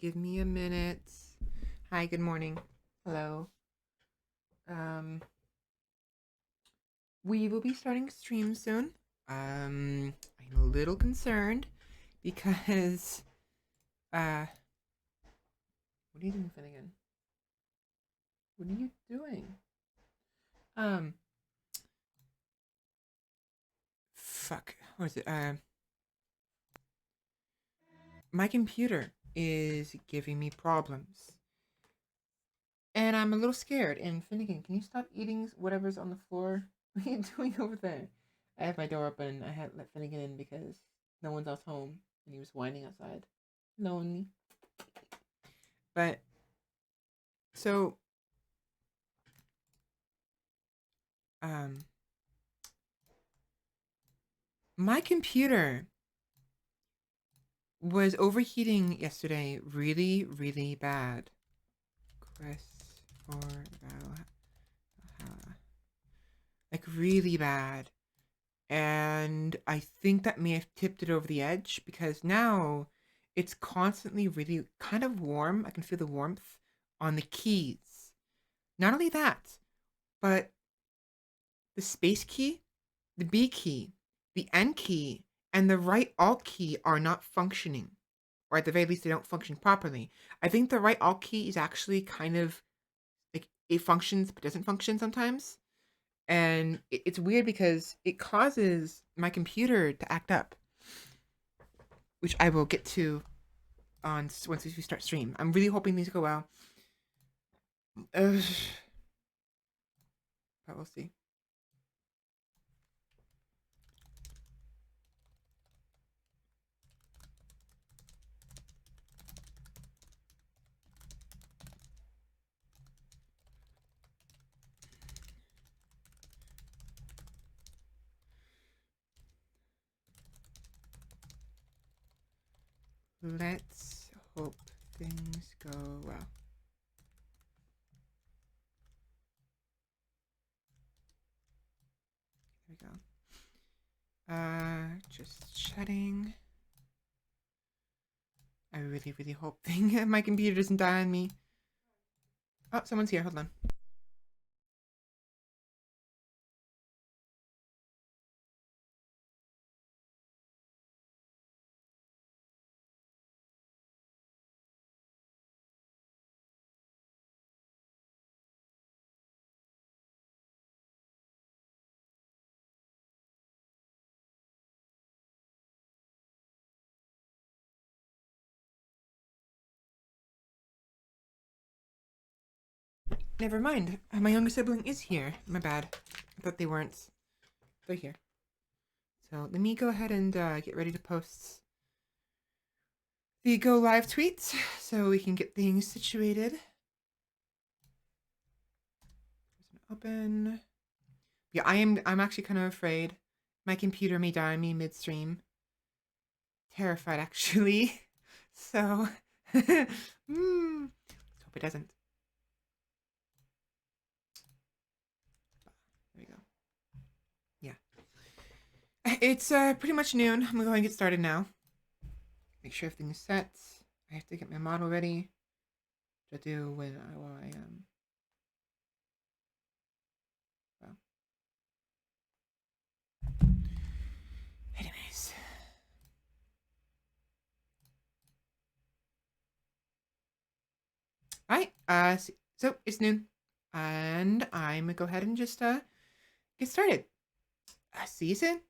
give me a minute. Hi, good morning. Hello. We will be starting stream soon. I'm a little concerned because what are you doing, Finnegan? What are you doing? Um fuck. What is it? My computer is giving me problems. And I'm a little scared. And Finnegan, can you stop eating whatever's on the floor? What are you doing over there? I have my door open. I had let Finnegan in because no one's else home, and he was whining outside, lonely. But so, um, my computer was overheating yesterday, really, really bad. Quest for Valhalla, like really bad. And I think that may have tipped it over the edge because now it's constantly really kind of warm. I can feel the warmth on the keys. Not only that, but the space key, the B key, the N key, and the right Alt key are not functioning, or at the very least, they don't function properly. I think the right Alt key is actually kind of like it functions but doesn't function sometimes. And it's weird because it causes my computer to act up, which I will get to on once we start stream. I'm really hoping these go well. But we'll see. Let's hope things go well. There we go. Just chatting. I really, really hope my computer doesn't die on me. Oh, someone's here. Hold on. Never mind. My younger sibling is here. My bad. I thought they weren't. They're here. So let me go ahead and get ready to post the go live tweets so we can get things situated. Open. Yeah, I'm actually kind of afraid my computer may die on me midstream. Terrified actually. So let's hope it doesn't. There we go. Yeah. It's pretty much noon. I'm gonna go ahead and get started now. Make sure everything is set. I have to get my model ready to do when while I well. Anyways. Alright, so it's noon. And I'm gonna go ahead and just get started. See you soon.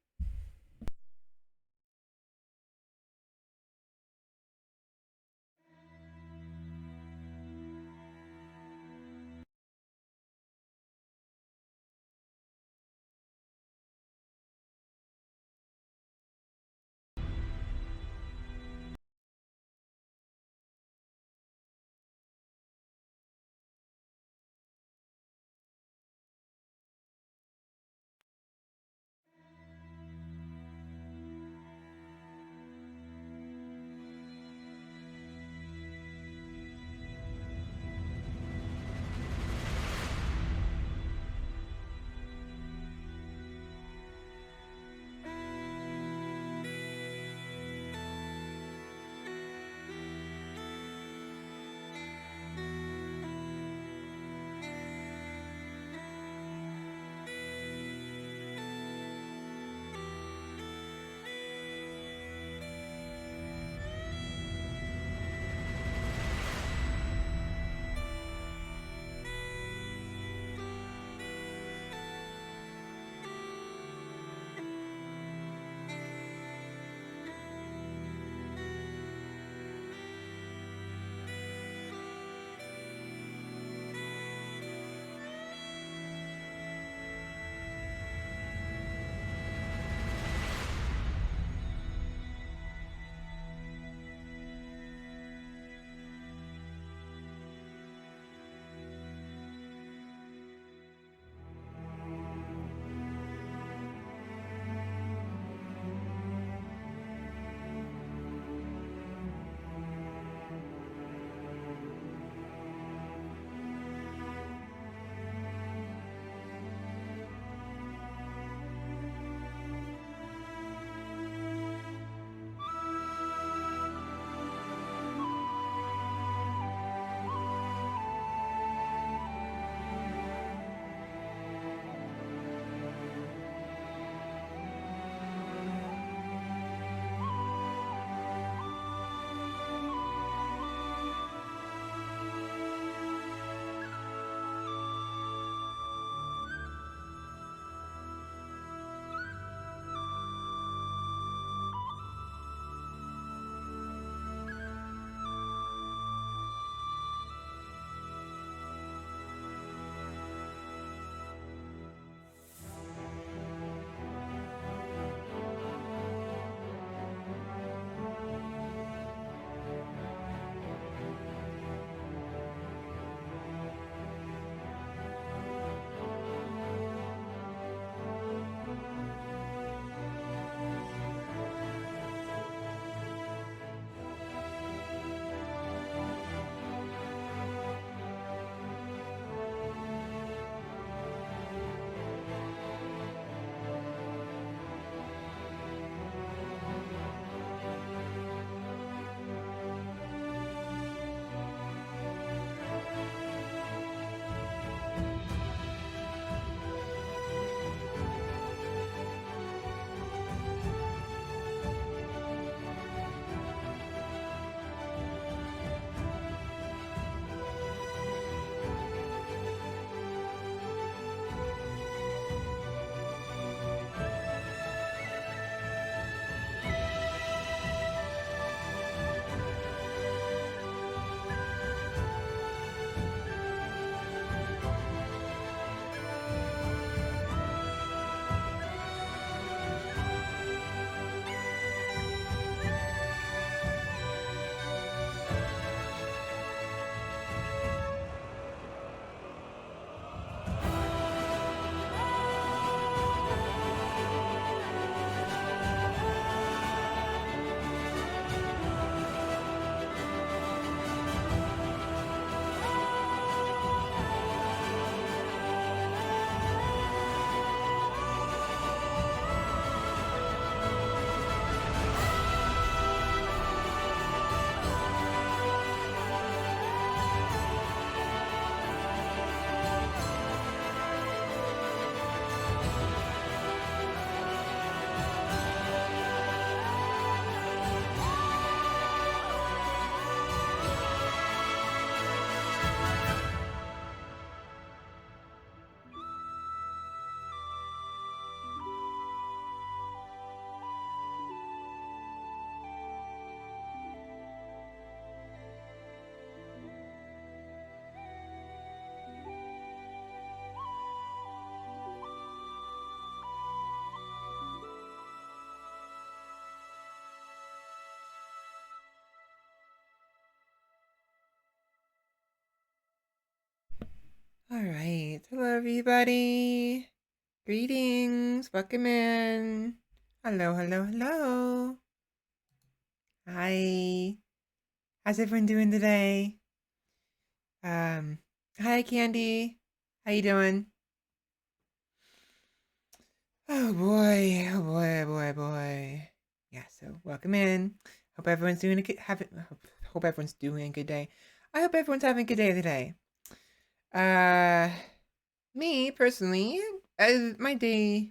All right. Hello, everybody. Greetings. Welcome in. Hello, hello, hello. Hi. How's everyone doing today? Hi, Candy. How you doing? Oh boy, oh boy, oh boy, oh boy. Yeah, so welcome in. Hope everyone's doing a good hope everyone's doing a good day. I hope everyone's having a good day today. Uh Me personally, my day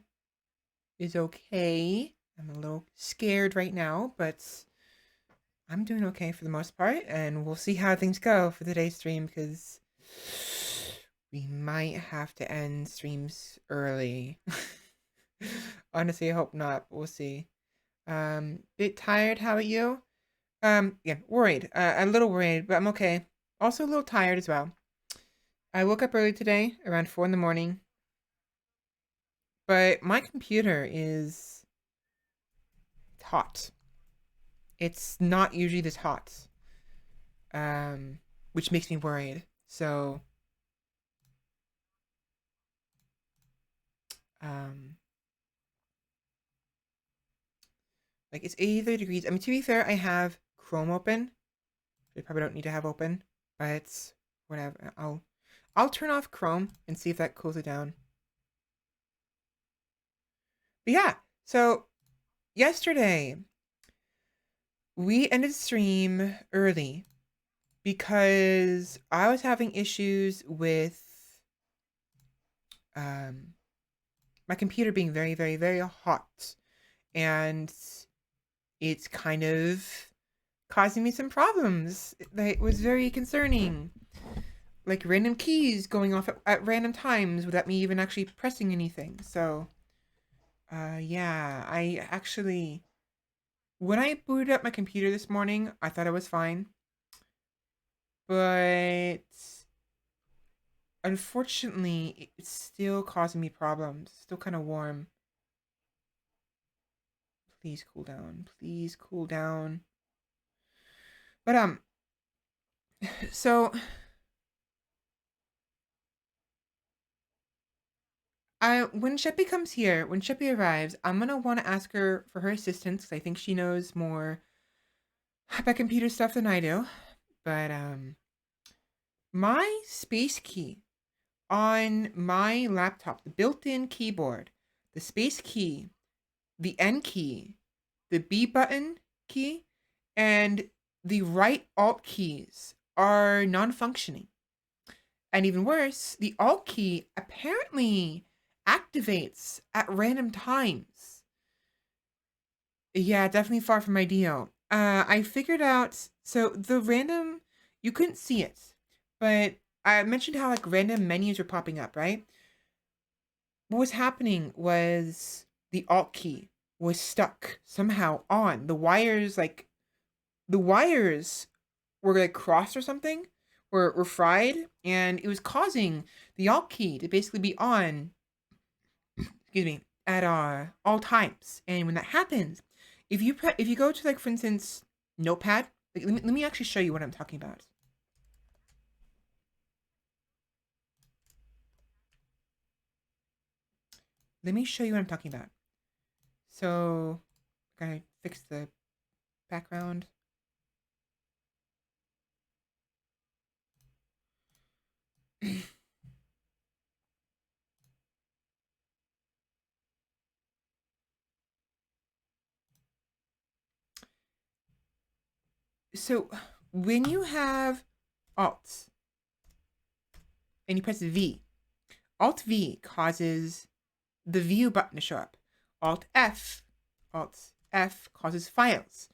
is okay. I'm a little scared right now, but I'm doing okay for the most part, and we'll see how things go for today's stream because we might have to end streams early. Honestly, I hope not. We'll see. Bit tired. How about you? Yeah, worried. A little worried, but I'm okay. Also a little tired as well. I woke up early today, around 4 in the morning, but my computer is hot. It's not usually this hot, um, which makes me worried. So, um, like it's 83 degrees. I mean, to be fair, I have Chrome open. I probably don't need to have open, but whatever. I'll turn off Chrome and see if that cools it down. But yeah, so yesterday we ended the stream early because I was having issues with um my computer being very, very, very hot, and it's kind of causing me some problems. It was very concerning. Like random keys going off at random times without me even actually pressing anything. So, yeah, I actually, when I booted up my computer this morning, I thought it was fine. But unfortunately, it's still causing me problems. It's still kind of warm. Please cool down. Please cool down. But, so when Sheppy comes here, when Sheppy arrives, I'm gonna want to ask her for her assistance because I think she knows more about computer stuff than I do. But my space key on my laptop, the built-in keyboard, the space key, the N key, the B button key, and the right alt keys are non-functioning. And even worse, the alt key apparently activates at random times. Yeah, definitely far from ideal. I figured out, so the random, you couldn't see it, but I mentioned how like random menus are popping up, right? What was happening was the alt key was stuck somehow on the wires, like the wires were like crossed or something, were fried, and it was causing the alt key to basically be on, excuse me, at all times. And when that happens, if you go to like for instance Notepad, like let me actually show you what I'm talking about. Let me show you what I'm talking about. So, gotta fix the background. So when you have Alt and you press V, Alt V causes the View button to show up. Alt F causes files.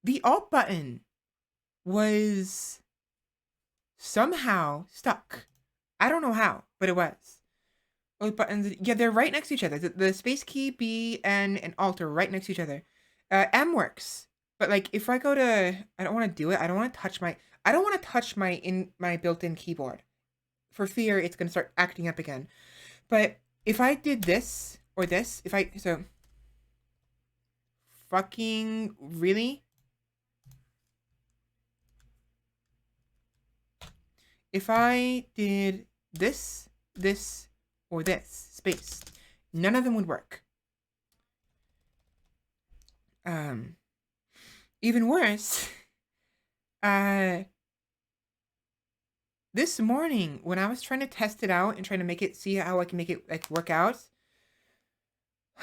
The Alt button was somehow stuck. I don't know how, but it was. Alt buttons, yeah, they're right next to each other. The space key, B, N, and Alt are right next to each other. M works, but like if I go to, I don't want to do it. I don't want to touch my built-in keyboard for fear it's gonna start acting up again. But if I did this or this, fucking really, if I did this, this, or this space. None of them would work. Even worse, this morning when I was trying to test it out and trying to make it, see how I can make it like work out,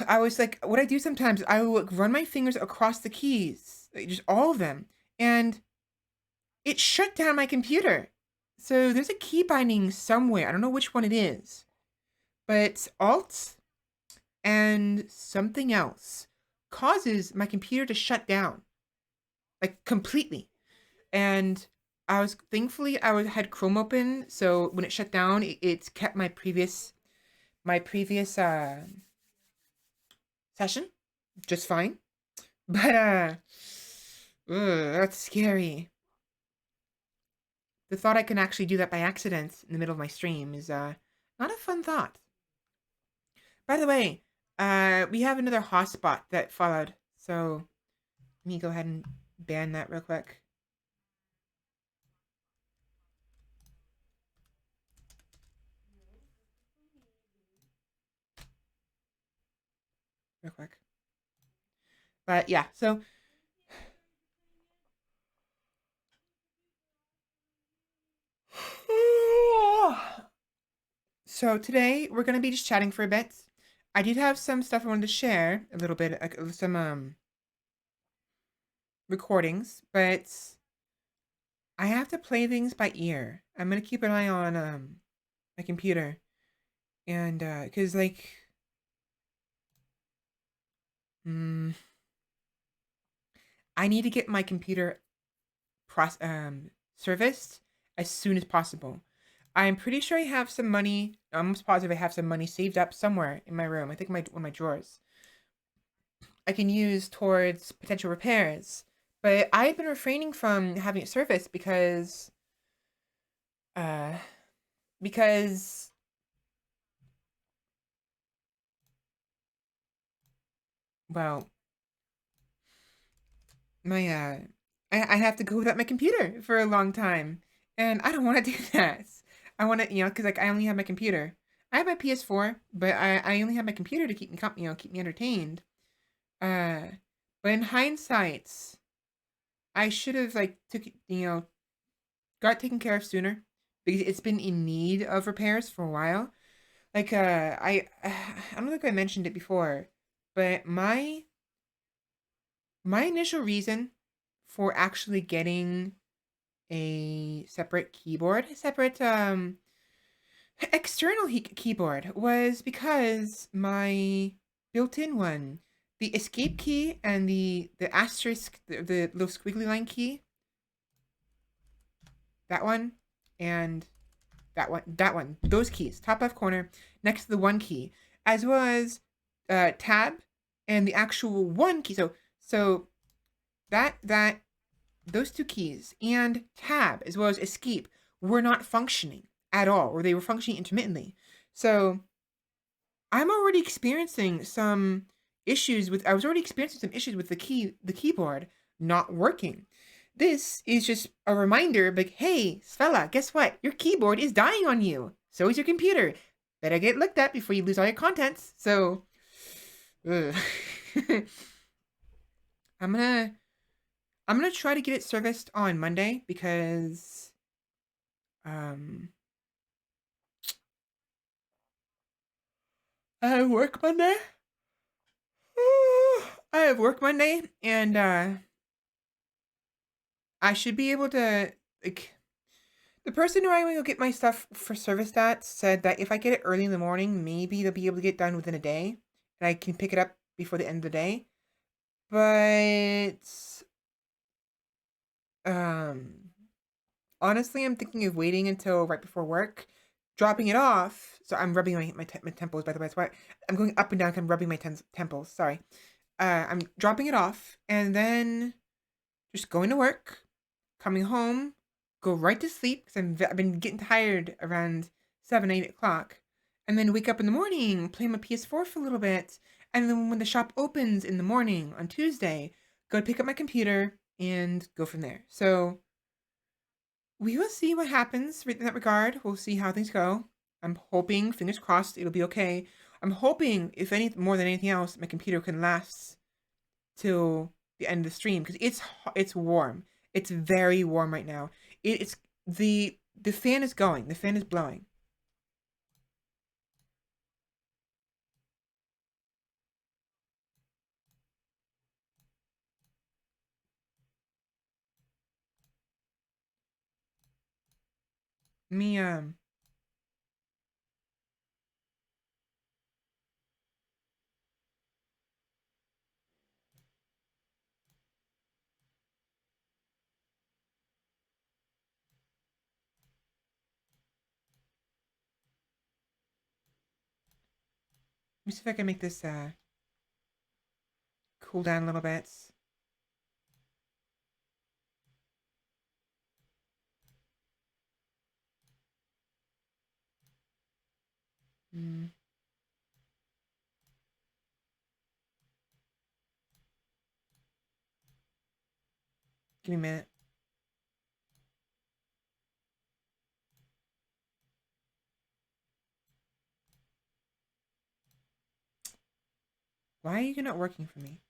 I was like, what I do sometimes, I will like, run my fingers across the keys, like, just all of them, and it shut down my computer. So there's a key binding somewhere. I don't know which one it is, but Alt and something else causes my computer to shut down, like completely. And I was thankfully I had Chrome open, so when it shut down, it's kept my previous session just fine. But that's scary. The thought I can actually do that by accident in the middle of my stream is not a fun thought. By the way, we have another hotspot that followed, so let me go ahead and ban that real quick. Real quick. But yeah, so today we're gonna be just chatting for a bit. I did have some stuff I wanted to share, a little bit, some recordings, but I have to play things by ear. I'm gonna keep an eye on my computer, and cause like I need to get my computer serviced as soon as possible. I'm pretty sure I have some money. I'm almost positive I have some money saved up somewhere in my room. I think one of my drawers. I can use towards potential repairs. But I've been refraining from having it serviced because well, my I have to go without my computer for a long time, and I don't want to do that. I want to, because like I only have my computer. I have my PS4, but I only have my computer to keep me keep me entertained. But in hindsight, I should have like got taken care of sooner, because it's been in need of repairs for a while. Like I don't think I mentioned it before, but my initial reason for actually getting a separate keyboard, separate external keyboard, was because my built-in one, the escape key and the asterisk, the little squiggly line key, that one, and that one, those keys, top left corner, next to the one key, as well as tab and the actual one key. So that those two keys and tab as well as escape were not functioning at all, or they were functioning intermittently. So I'm already experiencing some issues with the keyboard not working. This is just a reminder, like, hey, Svela, guess what? Your keyboard is dying on you. So is your computer. Better get looked at before you lose all your contents. So, I'm gonna try to get it serviced on Monday, because I have work Monday. I have work Monday, and I should be able to, like, the person who I will get my stuff for serviced at said that if I get it early in the morning, maybe they'll be able to get it done within a day, and I can pick it up before the end of the day. But honestly, I'm thinking of waiting until right before work, dropping it off. So I'm rubbing my temples, by the way. That's why I'm going up and down. I'm rubbing my temples. Sorry. I'm dropping it off, and then just going to work, coming home, go right to sleep, because I've been getting tired around 7, 8 o'clock, and then wake up in the morning, play my PS4 for a little bit, and then when the shop opens in the morning on Tuesday, go pick up my computer and go from there. So we will see what happens in that regard. We'll see how things go. I'm hoping, fingers crossed, it'll be okay. I'm hoping, if any more than anything else, my computer can last till the end of the stream because it's warm. It's very warm right now. It's the fan is going. The fan is blowing. Me let me see if I can make this cool down a little bit. Mm, give me a minute. Why are you not working for me?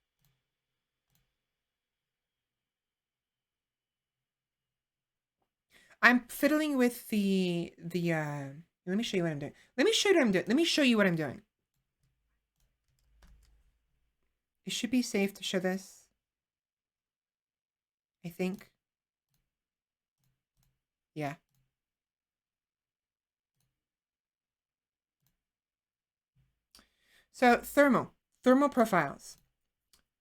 I'm fiddling with the let me show you what I'm doing. Let me show you what I'm doing. Let me show you what I'm doing. It should be safe to show this. I think. Yeah. So thermal profiles.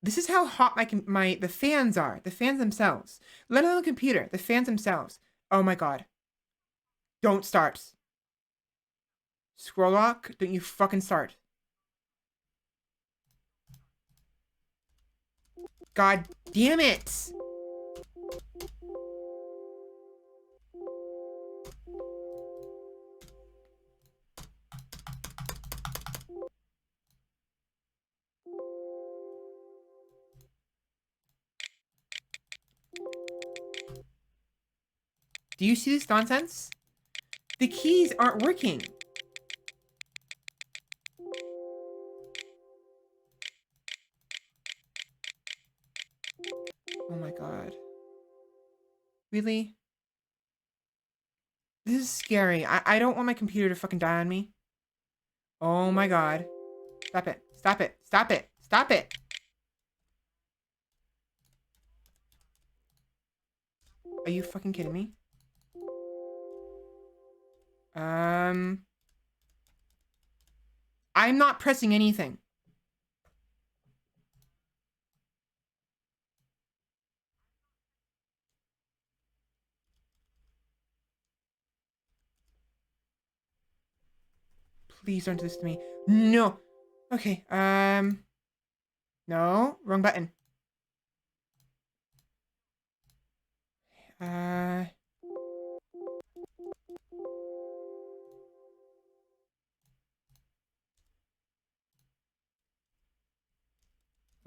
This is how hot the fans are. The fans themselves. Let alone the computer. The fans themselves. Oh my god. Don't start. Scroll lock. Don't you fucking start. God damn it. Do you see this nonsense? The keys aren't working. Oh my god. Really? This is scary. I don't want my computer to fucking die on me. Oh my god. Stop it. Stop it. Stop it. Stop it. Are you fucking kidding me? I'm not pressing anything. Please don't do this to me. No. Okay, no, wrong button. Uh,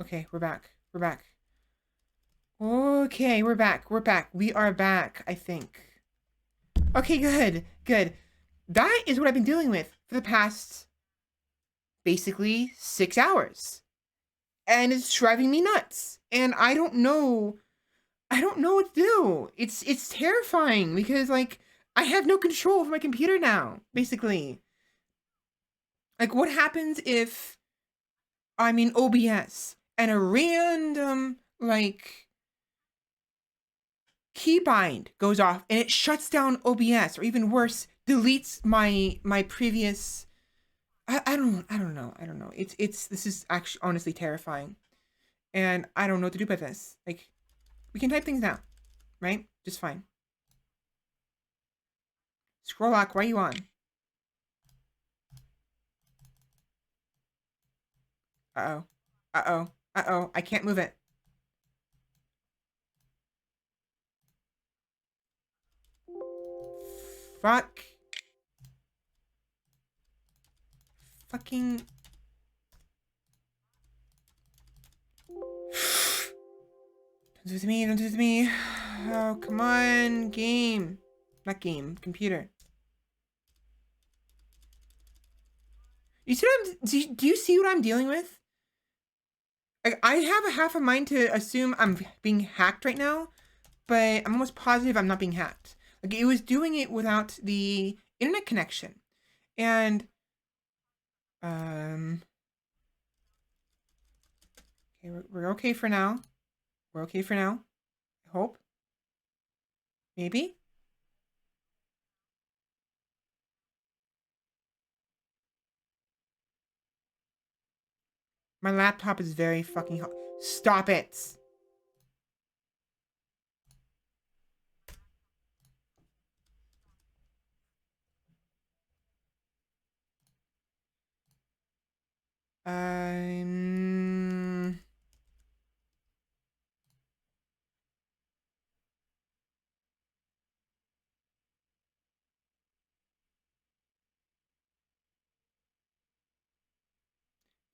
okay, we're back. We're back. Okay, we're back. We're back. We are back, I think. Okay, good. Good. That is what I've been dealing with for the past, basically, 6 hours. And it's driving me nuts. And I don't know what to do. It's terrifying because, like, I have no control over my computer now, basically. Like, what happens if I'm in OBS and a random, like, keybind goes off and it shuts down OBS, or even worse, deletes my previous. I don't know. This is actually honestly terrifying, and I don't know what to do about this. Like, we can type things down, right? Just fine. Scroll lock. Why are you on? Uh oh. Uh oh. Uh oh. I can't move it. Fuck. Fucking. Don't do this to me. Don't do this to me. Oh, come on. Game. Not game. Computer. You see what do you see what I'm dealing with? Like, I have a half a mind to assume I'm being hacked right now, but I'm almost positive I'm not being hacked. Like, it was doing it without the internet connection. And, okay, we're okay for now. We're okay for now. I hope. Maybe. My laptop is very fucking hot. Stop it. Um...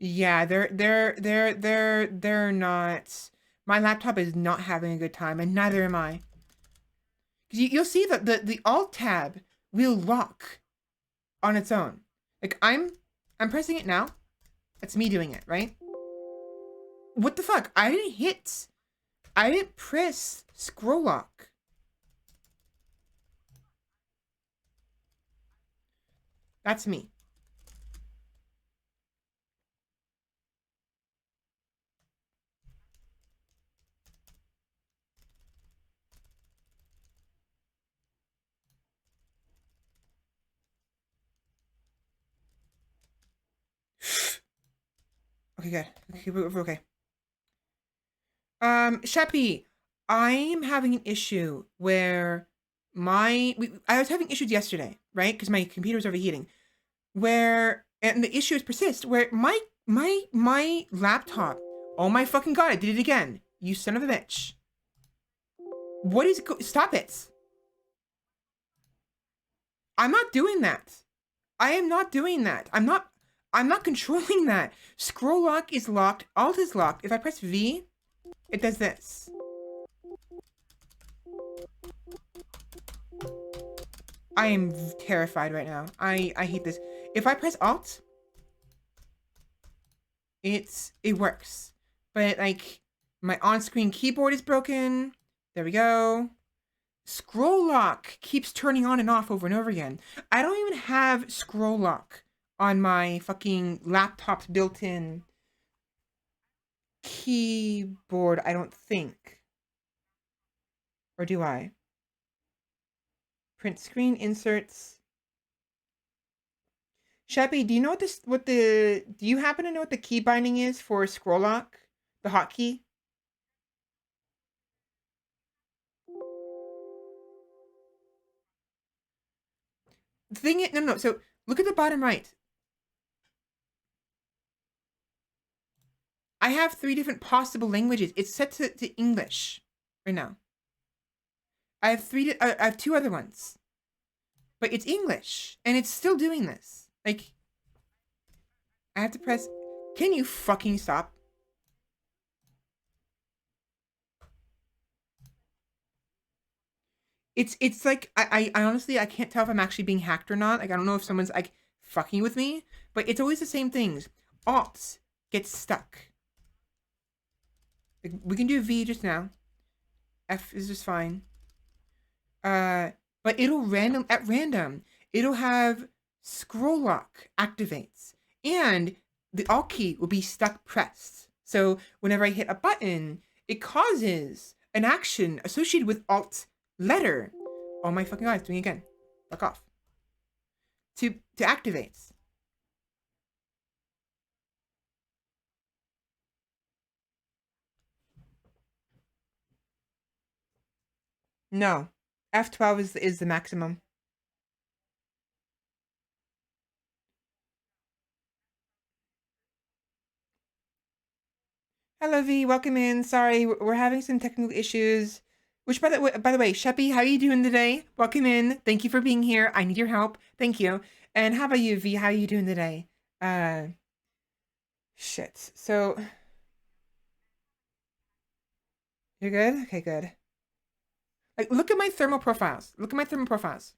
Yeah, they're not. My laptop is not having a good time, and neither am I. You'll see that the Alt tab will lock on its own. Like, I'm pressing it now. That's me doing it, right? What the fuck? I didn't press scroll lock. That's me. Okay, good. Okay, we're okay. Sheppy, I'm having an issue where I was having issues yesterday, right? Because my computer's overheating. And the issues persist. Where my laptop. Oh my fucking god! I did it again. You son of a bitch. What is stop it? I'm not doing that. I am not doing that. I'm not controlling that. Scroll lock is locked. Alt is locked. If I press V, it does this. I am terrified right now. I hate this. If I press Alt, it works. But like my on-screen keyboard is broken. There we go. Scroll lock keeps turning on and off over and over again. I don't even have scroll lock on my fucking laptop's built-in keyboard, I don't think. Or do I? Print screen inserts. Sheppy, do you know do you happen to know what the key binding is for scroll lock? The hotkey? The thing is, no, so look at the bottom right. I have 3 different possible languages. It's set to English right now. I have 2 other ones. But it's English, and it's still doing this. Like, I have to press... Can you fucking stop? It's like, I honestly, I can't tell if I'm actually being hacked or not. Like, I don't know if someone's, like, fucking with me. But it's always the same things. Alt gets stuck. Like, we can do V just now. F is just fine. But at random, it'll have scroll lock activates, and the Alt key will be stuck pressed. So whenever I hit a button, it causes an action associated with Alt letter. Oh my fucking god, it's doing it again. Fuck off. To activate. No. F12 is the maximum. Hello V, welcome in. Sorry, we're having some technical issues. Which by the way, Sheppy, how are you doing today? Welcome in. Thank you for being here. I need your help. Thank you. And how about you, V? How are you doing today? Shit. So you're good? Okay, good. Like, look at my thermal profiles. Look at my thermal profiles.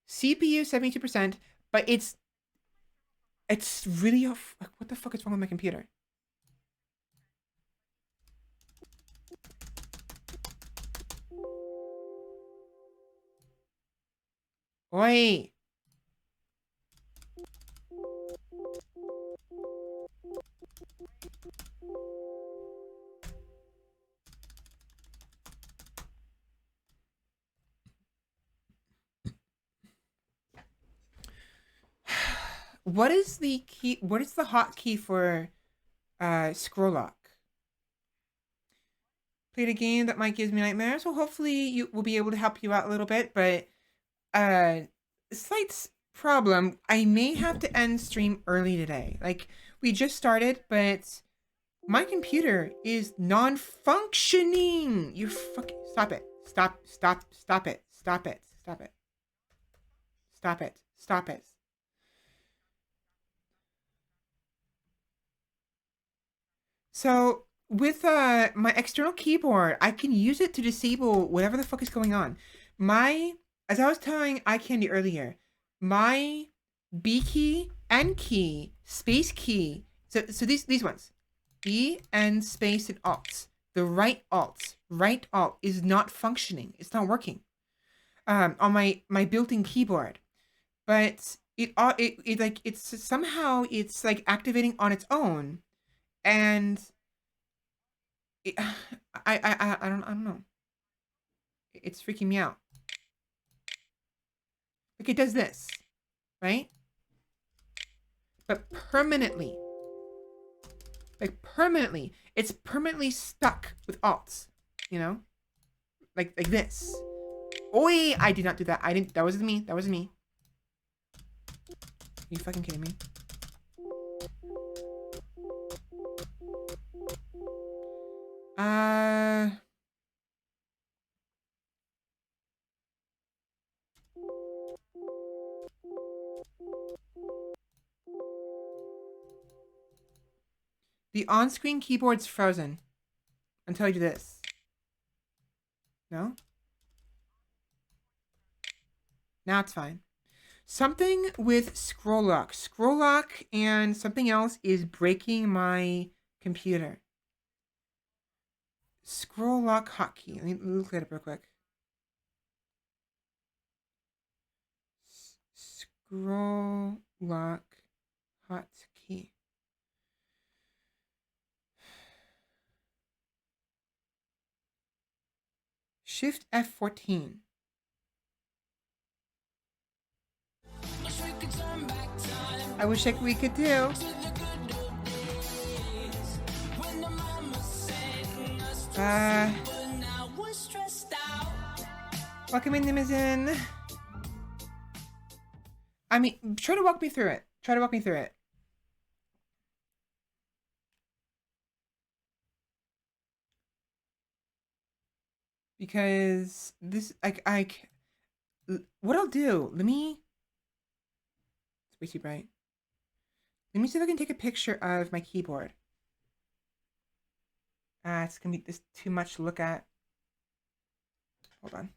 CPU 72%, but it's It's really like, what the fuck is wrong with my computer? Oi! What is the key? What is the hotkey for scroll lock? Played a game that might give me nightmares. So hopefully you will be able to help you out a little bit, but slight problem. I may have to end stream early today. Like we just started, but my computer is non-functioning. You fucking stop it. Stop it. Stop it. Stop it. Stop it. Stop it. So with my external keyboard, I can use it to disable whatever the fuck is going on. My, as I was telling iCandy earlier, my B key, N key, space key. So these ones, E and space and Alt. The right Alt is not functioning. It's not working. On my built-in keyboard, but it like it's somehow it's like activating on its own, and it, I don't know. It's freaking me out. Like it does this, right? But permanently. Like permanently. It's permanently stuck with Alt, you know? Like this. Oi! I did not do that. I didn't. That wasn't me. That wasn't me. Are you fucking kidding me? The on-screen keyboard's frozen until I do this. No? Now it's fine. Something with scroll lock. Scroll lock and something else is breaking my computer. Scroll lock hotkey. Let me look it up real quick. Scroll lock hotkey. Shift F14. I wish we could do. Welcome in, Nimizin. I mean, try to walk me through it. Try to walk me through it. Because this, what I'll do, let me, it's way too bright. Let me see if I can take a picture of my keyboard. It's gonna be this too much to look at. Hold on.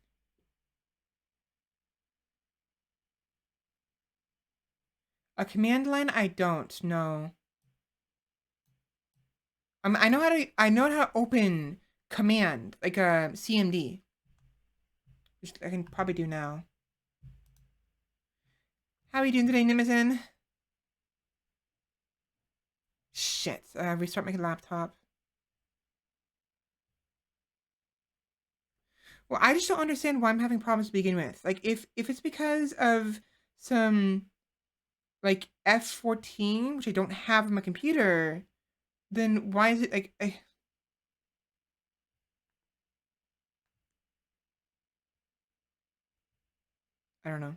A command line? I don't know. I know how to open command, like a CMD. Which I can probably do now. How are you doing today, Nimizin? Shit. Restart my laptop. Well, I just don't understand why I'm having problems to begin with. Like, if it's because of some, like, F14, which I don't have on my computer, then why is it, like, I don't know.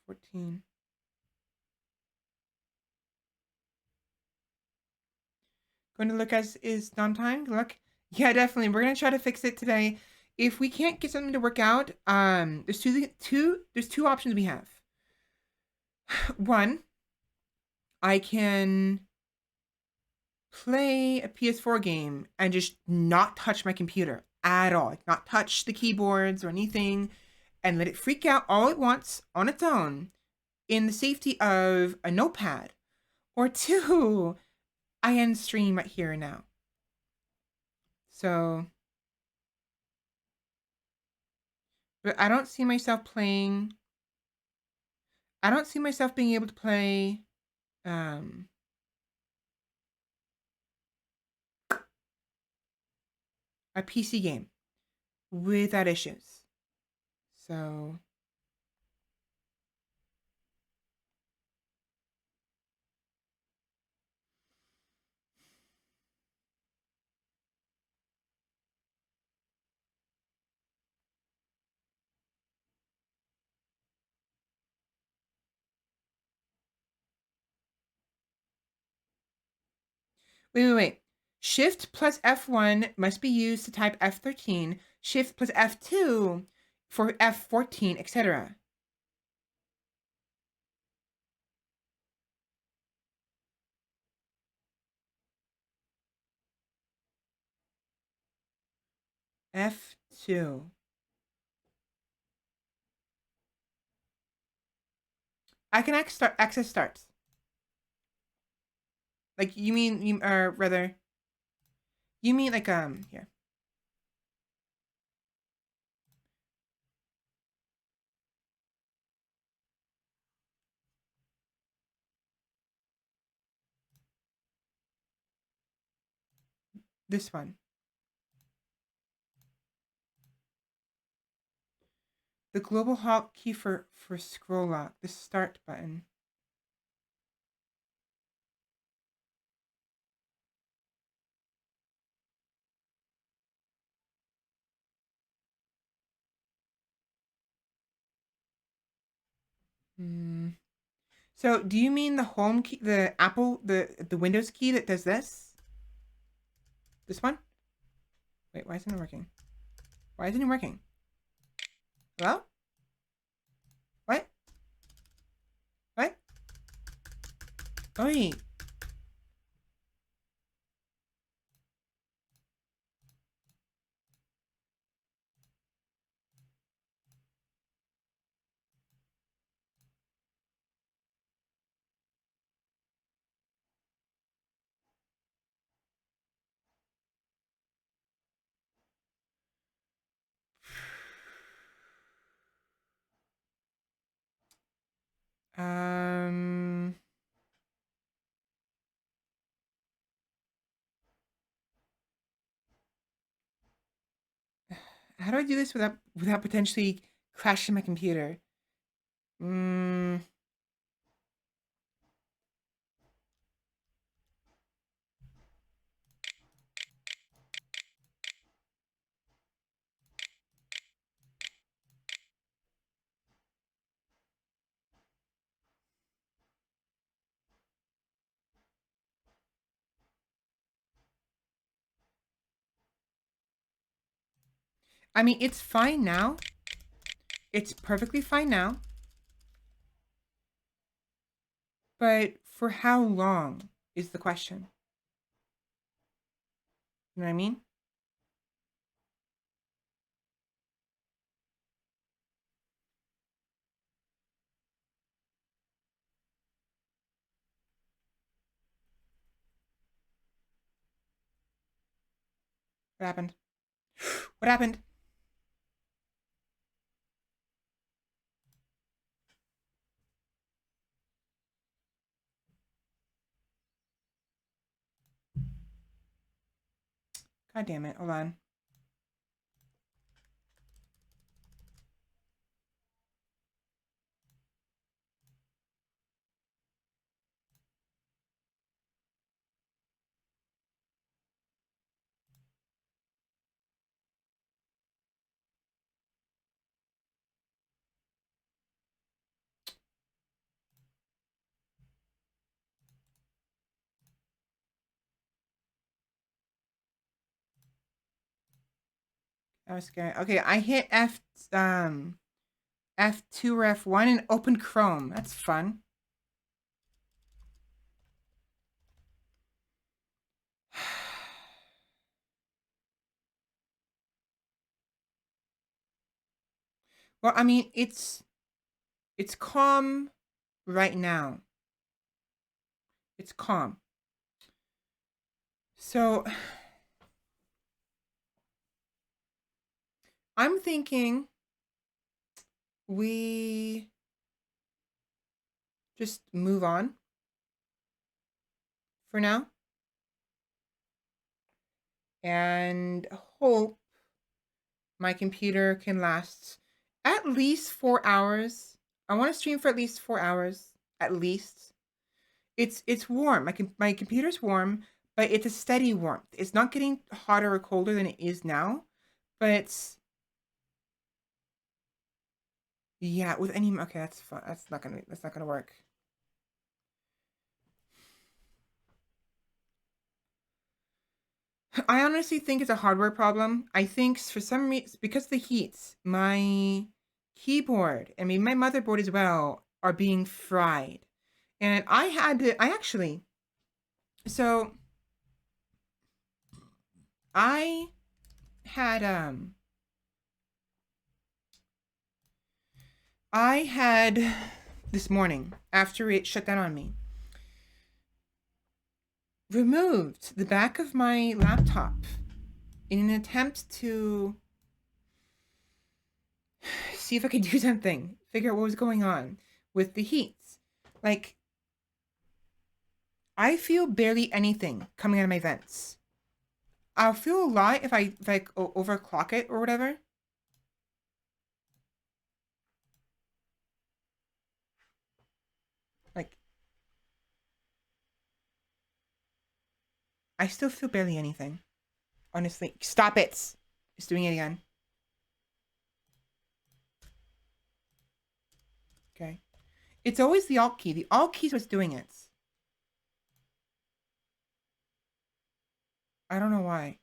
F14. Going to look as is downtime. Look. Yeah, definitely. We're gonna try to fix it today. If we can't get something to work out, there's two options we have. One, I can play a PS4 game and just not touch my computer at all. Like, not touch the keyboards or anything, and let it freak out all at once on its own in the safety of a notepad. Or two, I end stream right here and now. So, but I don't see myself playing. I don't see myself being able to play a PC game without issues. So, wait. Shift plus F1 must be used to type F13. Shift plus F2 for F14, etc. F2. I can access starts. Like, you mean, or rather, you mean like, here. This one. The global hotkey for scroll lock. The start button. So, do you mean the home key, the Apple, the Windows key that does this? This one? Wait, why isn't it working? Why isn't it working? Hello? What? What? Oi. Um. How do I do this without potentially crashing my computer? I mean, it's fine now. It's perfectly fine now. But for how long is the question? You know what I mean? What happened? What happened? God damn it. Hold on. I was scared. Okay, I hit F2 or F1 and opened Chrome. That's fun. Well, I mean, it's calm right now. It's calm. So I'm thinking we just move on for now and hope my computer can last at least 4 hours. I want to stream for at least 4 hours, at least. It's warm. My computer's warm, but it's a steady warmth. It's not getting hotter or colder than it is now, but it's yeah. With any okay, that's fun. That's not gonna work. I honestly think it's a hardware problem. I think for some reason, because of the heat, my keyboard and maybe my motherboard as well are being fried. And I actually, so I had, I had this morning, after it shut down on me, removed the back of my laptop in an attempt to see if I could do something, figure out what was going on with the heat. Like, I feel barely anything coming out of my vents. I'll feel a lot if I overclock it or whatever. Like, I still feel barely anything. Honestly, stop it. It's doing it again. Okay. It's always the Alt key. The Alt key is what's doing it. I don't know why.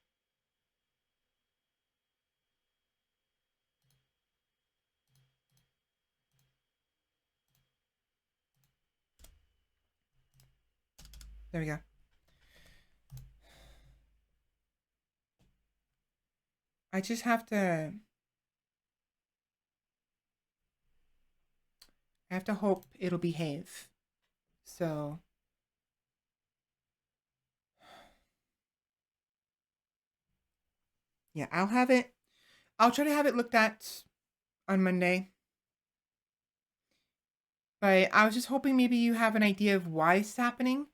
There we go. I just have to... I have to hope it'll behave. So... yeah, I'll try to have it looked at on Monday. But I was just hoping maybe you have an idea of why it's happening.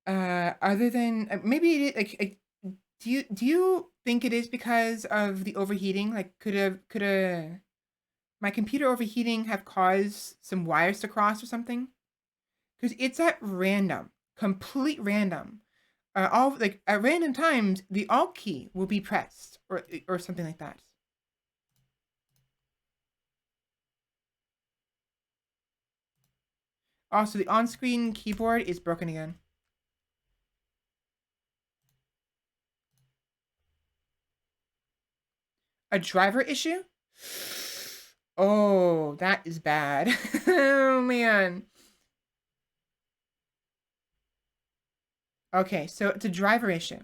Other than maybe it, like do you think it is because of the overheating? Like could a my computer overheating have caused some wires to cross or something? Because it's at random, complete random. All like at random times, the Alt key will be pressed or something like that. Also, the on-screen keyboard is broken again. A driver issue? Oh, that is bad. Oh man. Okay, so it's a driver issue.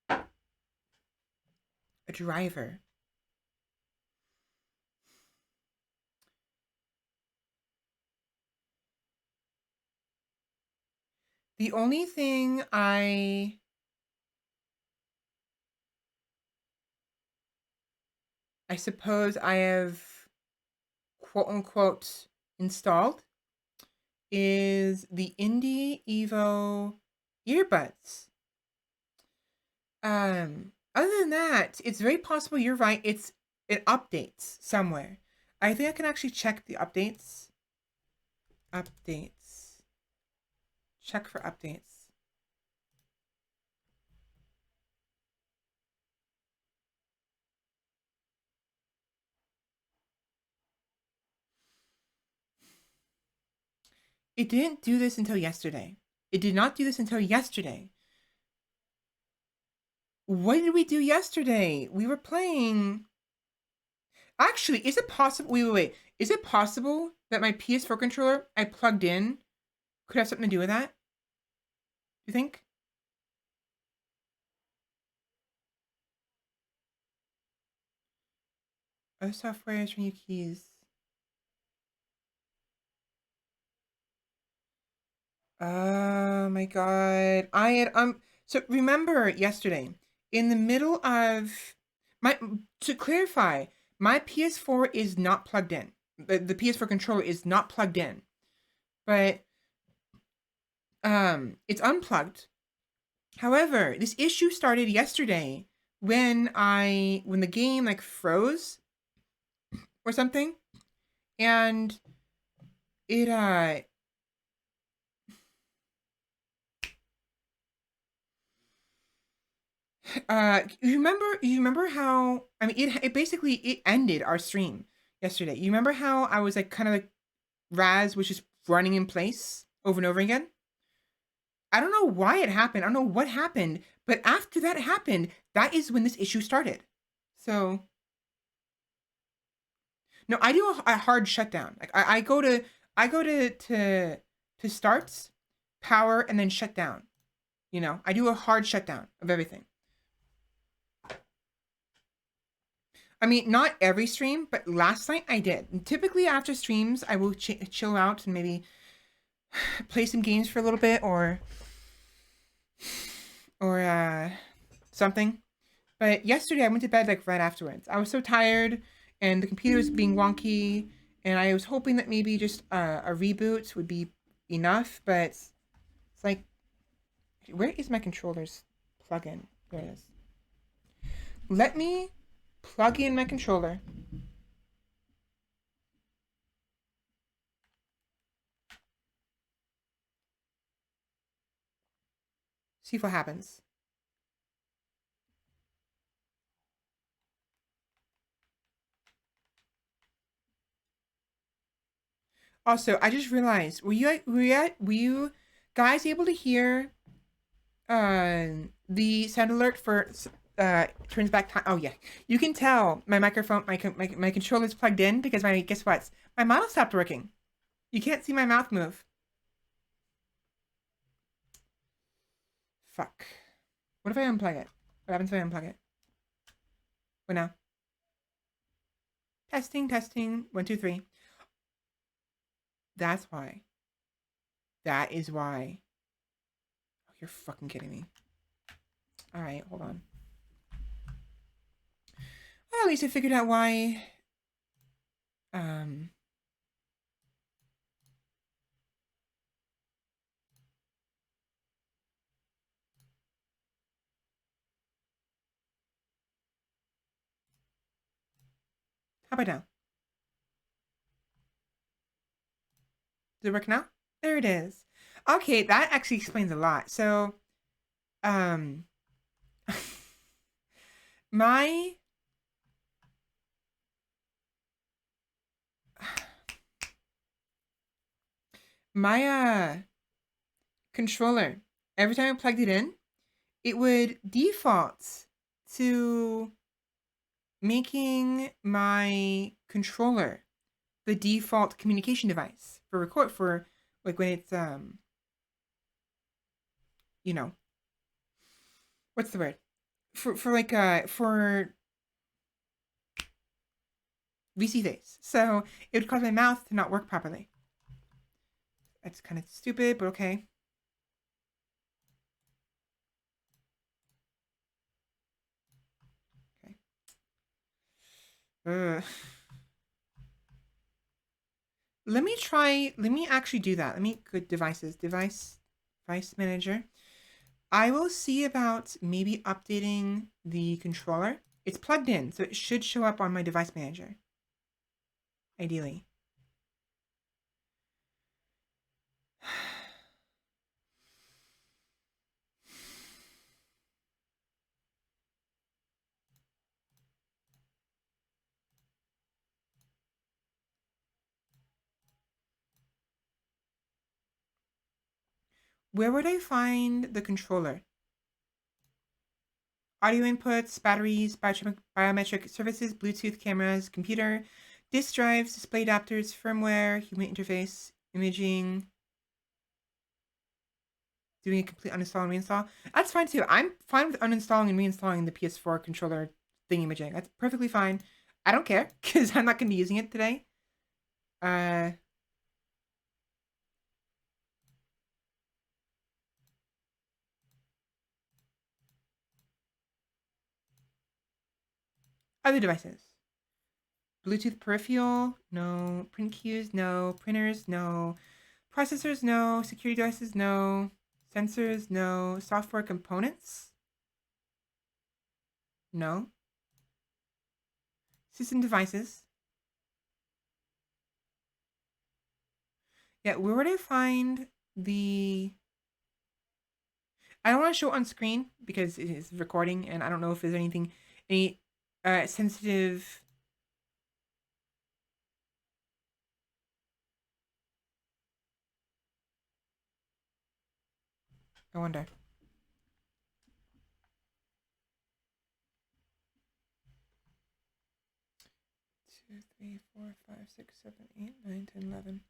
A driver. The only thing I suppose I have quote unquote installed is the Indie Evo earbuds. Other than that, it's very possible you're right. It updates somewhere. I think I can actually check the updates. Updates. Check for updates. It didn't do this until yesterday. It did not do this until yesterday. What did we do yesterday? We were playing. Actually, is it possible? Wait. Is it possible that my PS4 controller I plugged in could have something to do with that? Do you think? Other software, turn your keys. Oh my god. I had so remember yesterday, in the middle of my to clarify, my PS4 is not plugged in. The PS4 controller is not plugged in. But it's unplugged. However, this issue started yesterday when the game like froze or something, and it you remember how, I mean, it basically it ended our stream yesterday. You remember how I was like kind of like Raz was just running in place over and over again? I don't know why it happened. I don't know what happened, but after that happened, that is when this issue started. So no, I do a hard shutdown. Like I go to starts, power, and then shut down. You know, I do a hard shutdown of everything. I mean, not every stream, but last night I did. And typically after streams, I will chill out and maybe play some games for a little bit or something. But yesterday I went to bed like right afterwards. I was so tired and the computer was being wonky, and I was hoping that maybe just a reboot would be enough, but it's like, where is my controller's plug-in? There it is. Let me plug in my controller. See what happens. Also, I just realized, were you guys able to hear the sound alert for turns back time? Oh yeah, you can tell my microphone, my controller's plugged in because guess what? My model stopped working. You can't see my mouth move. Fuck. What if I unplug it? What happens if I unplug it? What now? Testing, testing. 1, 2, 3. That's why. That is why. Oh, you're fucking kidding me. All right, hold on. Well, at least I figured out why. How about now? Does it work now? There it is. Okay, that actually explains a lot. So, um, my my controller, every time I plugged it in, it would default to making my controller the default communication device for like when it's you know, what's the word? For VSeeFace. So it would cause my mouth to not work properly. That's kind of stupid, but okay. Okay. Let me actually do that. Let me go device manager. I will see about maybe updating the controller. It's plugged in, so it should show up on my device manager. Ideally. Where would I find the controller? Audio inputs, batteries, biometric services, Bluetooth cameras, computer, disk drives, display adapters, firmware, human interface, imaging, doing a complete uninstall and reinstall. That's fine too. I'm fine with uninstalling and reinstalling the PS4 controller thingy-majig. That's perfectly fine. I don't care because I'm not going to be using it today. Other devices. Bluetooth peripheral, no. Print cues, no. Printers, no. Processors, no. Security devices, no. Sensors, no. Software components, no. System devices. Yeah, where would I find the... I don't want to show it on screen because it is recording and I don't know if there's any sensitive... I wonder. 2, 3, 4, 5, 6, 7, 8, 9, 10, 11.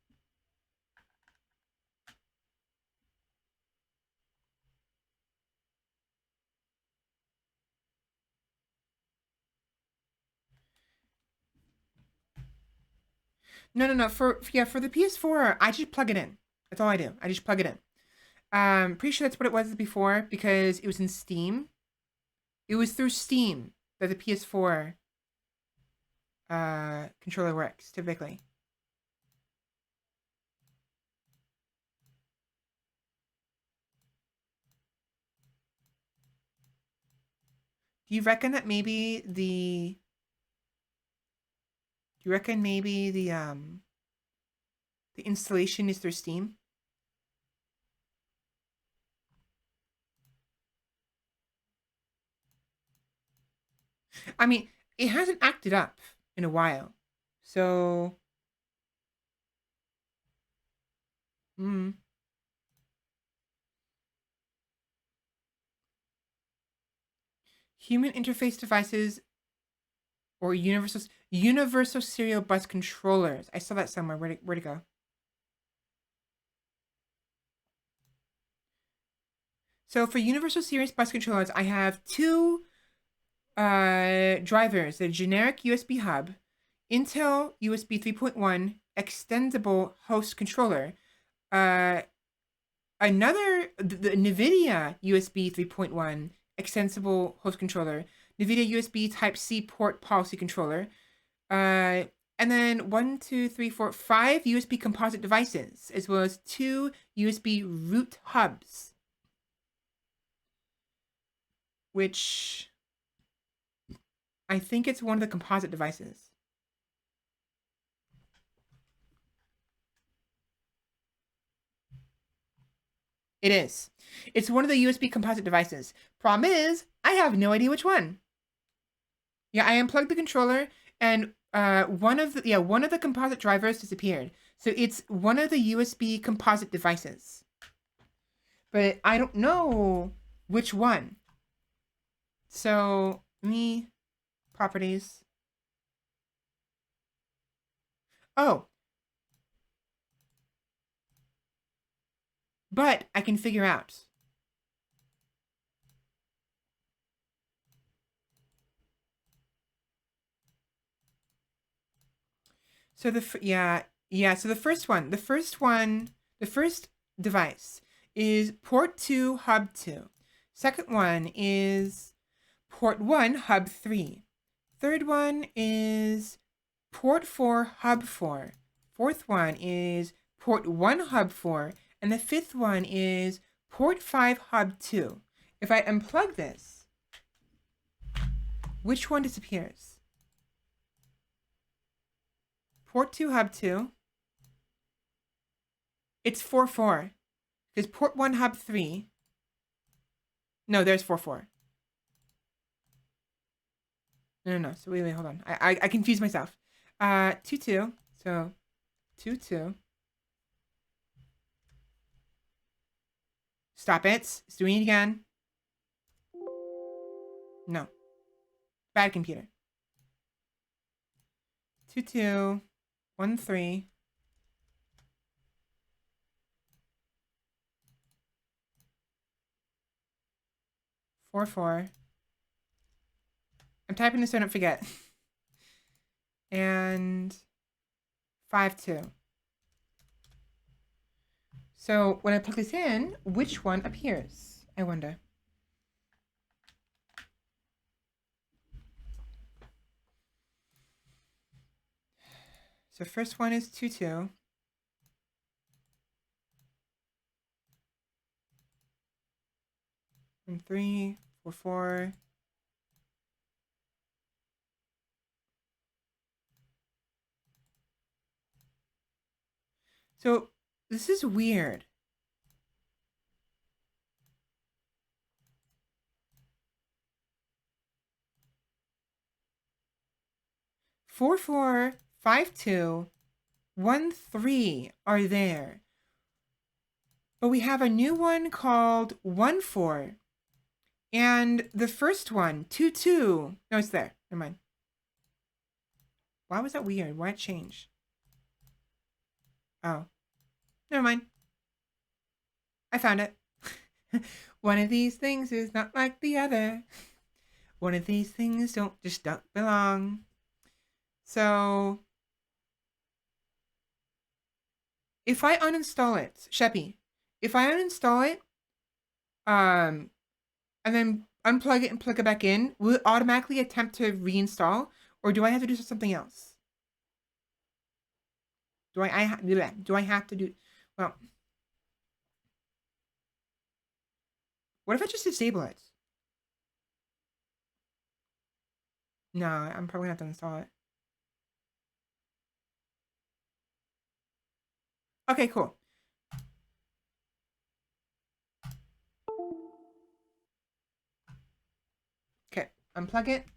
No. For the PS4, I just plug it in. That's all I do. I just plug it in. Pretty sure that's what it was before because it was in Steam. It was through Steam that the PS4 controller works typically. Do you reckon that maybe the... Do you reckon maybe the installation is through Steam? I mean, it hasn't acted up in a while. So, human interface devices or universal serial bus controllers. I saw that somewhere. Where'd it go? So for universal serial bus controllers, I have two drivers: the generic USB hub, Intel USB 3.1 extendable host controller, another the NVIDIA USB 3.1 extensible host controller, NVIDIA USB Type C port policy controller, and then 1, 2, 3, 4, 5 USB composite devices, as well as 2 USB root hubs, which I think it's one of the composite devices. It is. It's one of the USB composite devices. Problem is, I have no idea which one. Yeah, I unplugged the controller and one of the composite drivers disappeared. So it's one of the USB composite devices. But I don't know which one. So properties. Oh, but I can figure out. So the first device is port 2 hub 2. Second one is port 1 hub 3. Third one is port 4 hub 4. Fourth one is port 1 hub 4, and the fifth one is port 5 hub 2. If I unplug this, which one disappears? Port 2 hub 2. It's 4 4. There's port 1 hub 3. No, there's 4 4. No. So wait, hold on. I confused myself. 2 2. So 2 2. Stop it. It's doing it again. No. Bad computer. 2 2. 1 3. 4 4. I'm typing this so I don't forget. and 5.2. So when I plug this in, which one appears? I wonder. So first one is 2.2. And 3, 4, 4. So this is weird. Four, 4, 5, 2, 1, 3 are there. But we have a new one called 1, 4. And the first one, 2, 2. No, it's there. Never mind. Why was that weird? Why it change? Oh. Never mind. I found it. One of these things is not like the other. One of these things don't belong. So if I uninstall it, Sheppy, if I uninstall it, and then unplug it and plug it back in, will it automatically attempt to reinstall, or do I have to do something else? Do I have to do? Well, what if I just disable it? No, I'm probably gonna have to install it. Okay, cool. Okay, unplug it,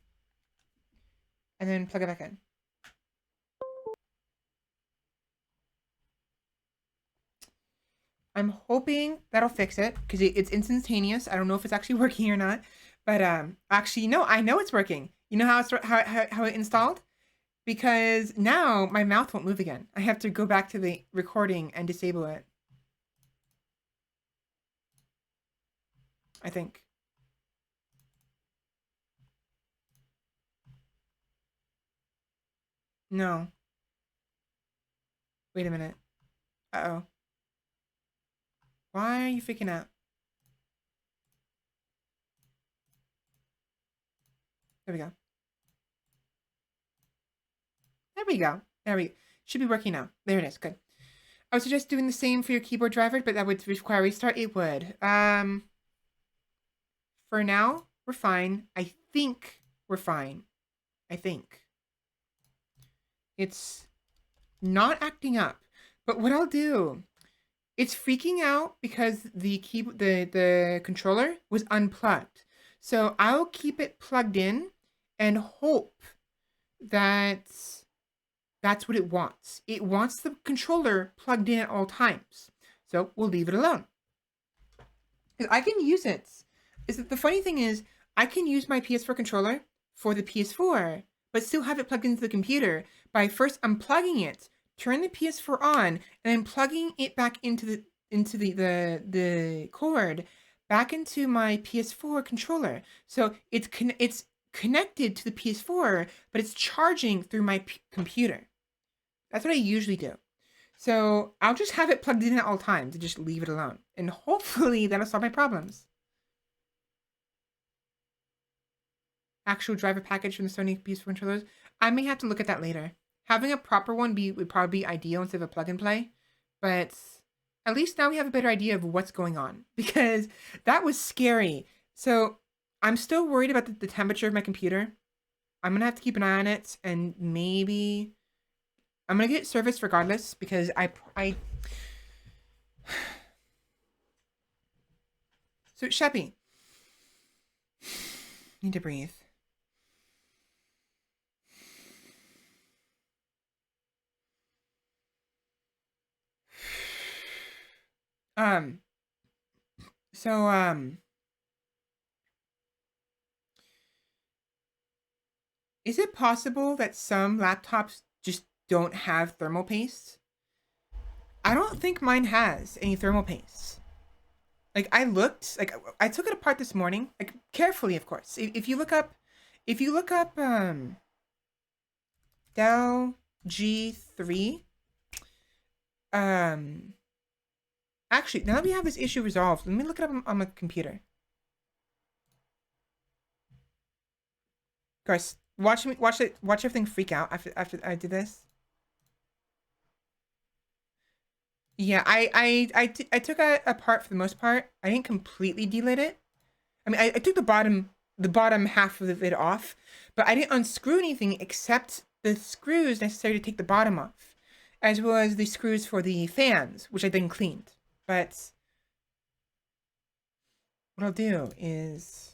and then plug it back in. I'm hoping that'll fix it, because it's instantaneous. I don't know if it's actually working or not, but actually, no, I know it's working. You know how it installed? Because now my mouth won't move again. I have to go back to the recording and disable it. I think. No. Wait a minute. Uh-oh. Why are you freaking out? There we go. There we go. Should be working now. There it is. Good. I would suggest doing the same for your keyboard driver, but that would require a restart. It would. For now, we're fine. I think we're fine. I think. It's not acting up. But what I'll do, it's freaking out because the controller was unplugged. So I'll keep it plugged in and hope that that's what it wants. It wants the controller plugged in at all times. So we'll leave it alone. Because I can use it. The funny thing is, I can use my PS4 controller for the PS4, but still have it plugged into the computer by first unplugging it, turn the PS4 on, and then plugging it back into the cord back into my PS4 controller. So it's connected to the PS4, but it's charging through my computer. That's what I usually do. So I'll just have it plugged in at all times and just leave it alone. And hopefully that'll solve my problems. Actual driver package from the Sony PS4 controllers. I may have to look at that later. Having a proper one would probably be ideal instead of a plug and play. But at least now we have a better idea of what's going on. Because that was scary. So I'm still worried about the temperature of my computer. I'm going to have to keep an eye on it. And maybe I'm going to get it serviced regardless. Because I So Sheppy. Need to breathe. Is it possible that some laptops just don't have thermal paste? I don't think mine has any thermal paste. Like I looked, like I took it apart this morning, like carefully, of course. If you look up, Dell G3. Actually, now that we have this issue resolved, let me look it up on my computer. Guys, watch everything freak out after I did this. Yeah, I took it apart for the most part. I didn't completely delete it. I mean, I took the bottom half of it off, but I didn't unscrew anything except the screws necessary to take the bottom off, as well as the screws for the fans, which I then cleaned. But what I'll do is...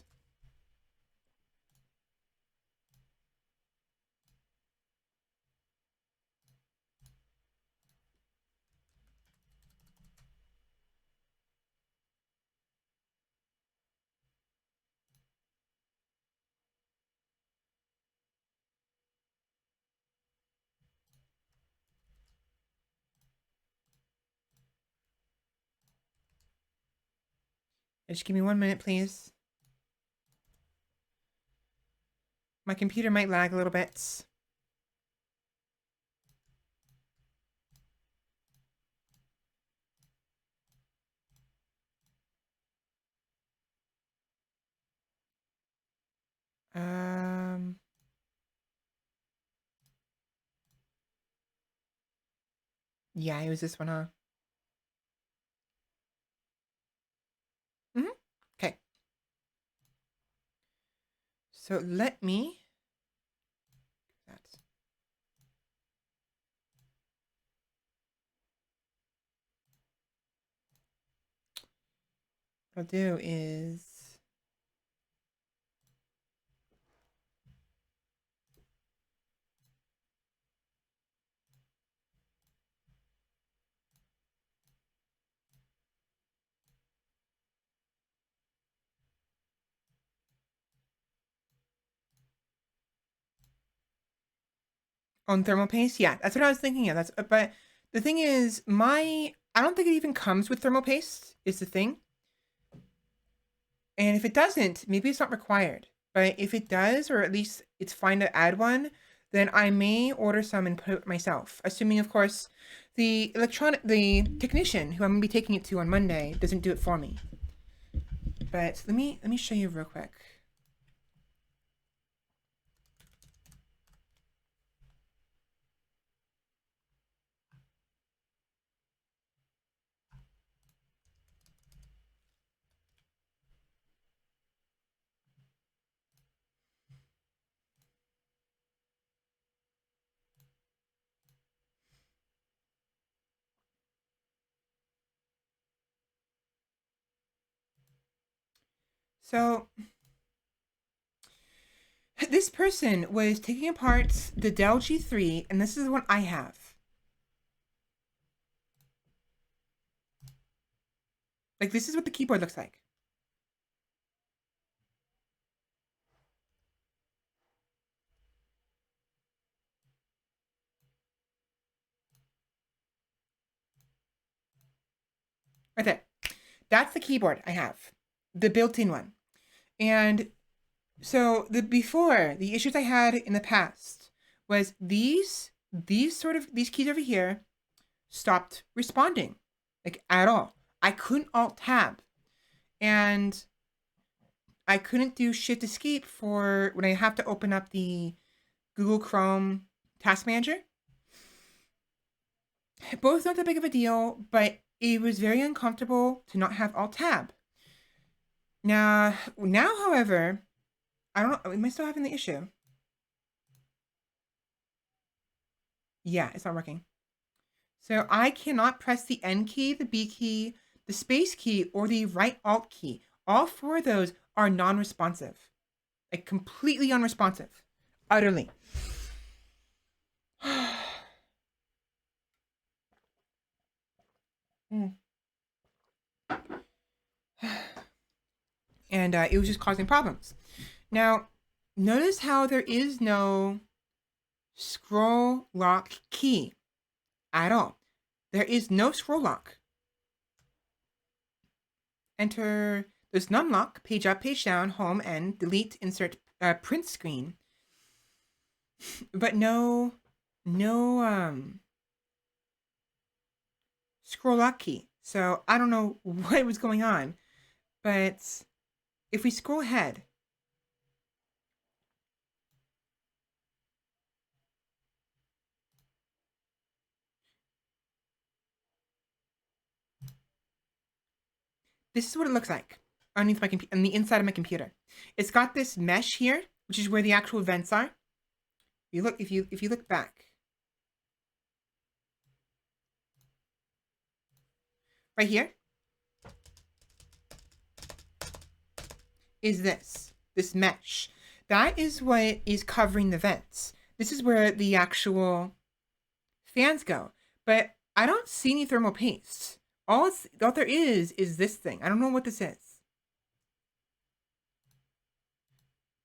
Just give me 1 minute, please. My computer might lag a little bit. Yeah, it was this one, huh? Okay. So let me... That's... What I'll do is... On thermal paste? Yeah, that's what I was thinking of. But the thing is, I don't think it even comes with thermal paste, is the thing. And if it doesn't, maybe it's not required. But if it does, or at least it's fine to add one, then I may order some and put it myself. Assuming, of course, the technician who I'm gonna be taking it to on Monday doesn't do it for me. But let me show you real quick. So this person was taking apart the Dell G3, and this is the one I have. Like, this is what the keyboard looks like. Right there. That's the keyboard I have. The built-in one. And so the issues I had in the past was these keys over here stopped responding, like, at all. I couldn't alt tab, and I couldn't do shift escape for when I have to open up the Google Chrome task manager. Both not that big of a deal, but it was very uncomfortable to not have alt tab. Now, however, I don't know, am I still having the issue? Yeah, it's not working. So I cannot press the N key, the B key, the space key, or the right alt key. All four of those are non-responsive. Like, completely unresponsive. Utterly. And it was just causing problems. Now, notice how there is no scroll lock key at all. There is no scroll lock. Enter, there's none lock, page up, page down, home, end, delete, insert, print screen. But no no scroll lock key. So I don't know what was going on, but if we scroll ahead, this is what it looks like underneath my computer, on the inside of my computer. It's got this mesh here, which is where the actual vents are. If you look back, right here is this mesh. That is what is covering the vents. This is where the actual fans go. But I don't see any thermal paste. All there is this thing. I don't know what this is.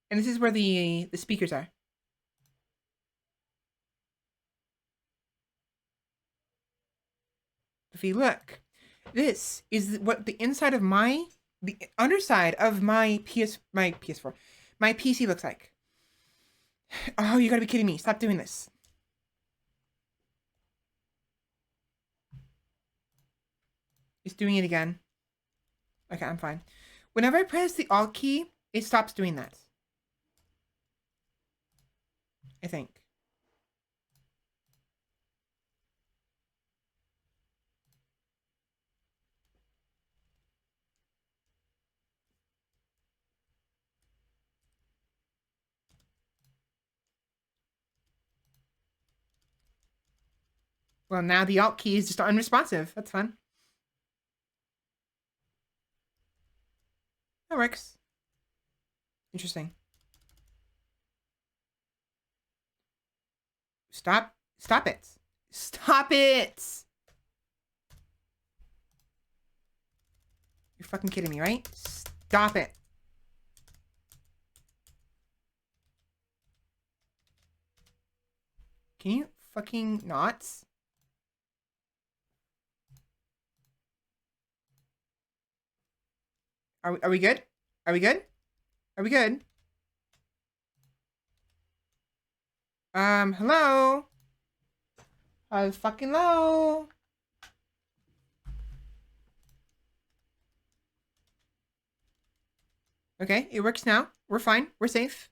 And this is where the speakers are. If you look, this is what the inside of the underside of my PS4, my PC looks like. Oh, you gotta be kidding me. Stop doing this. It's doing it again. Okay, I'm fine. Whenever I press the Alt key, it stops doing that. I think. Well, now the Alt key is just unresponsive. That's fun. That works. Interesting. Stop. Stop it. Stop it! You're fucking kidding me, right? Stop it. Can you fucking not? Are we good? Are we good? Are we good? Hello? Fucking low. Okay, it works now. We're fine. We're safe.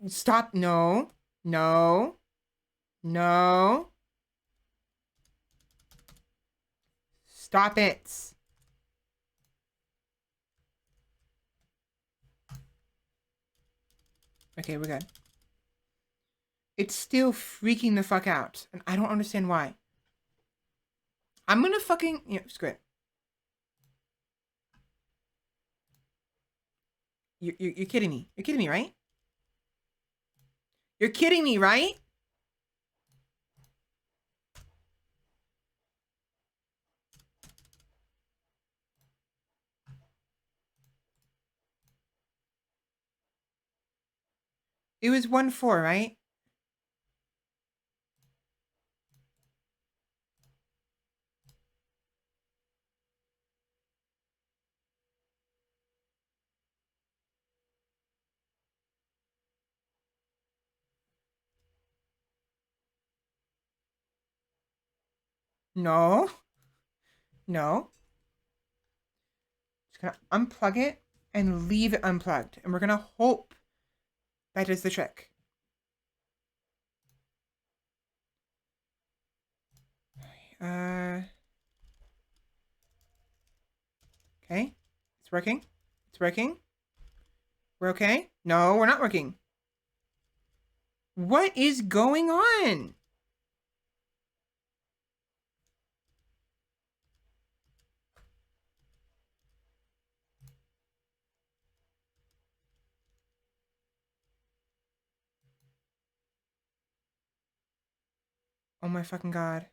Stop. No. No. No. Stop it. Okay, we're good. It's still freaking the fuck out. And I don't understand why. I'm gonna fucking... Yeah, screw it. You're kidding me. You're kidding me, right? You're kidding me, right? It was 1-4, right? No. No. Just gonna unplug it and leave it unplugged. And we're gonna hope that does the trick. Okay. It's working. It's working. We're okay? No, we're not working. What is going on? Oh my fucking god.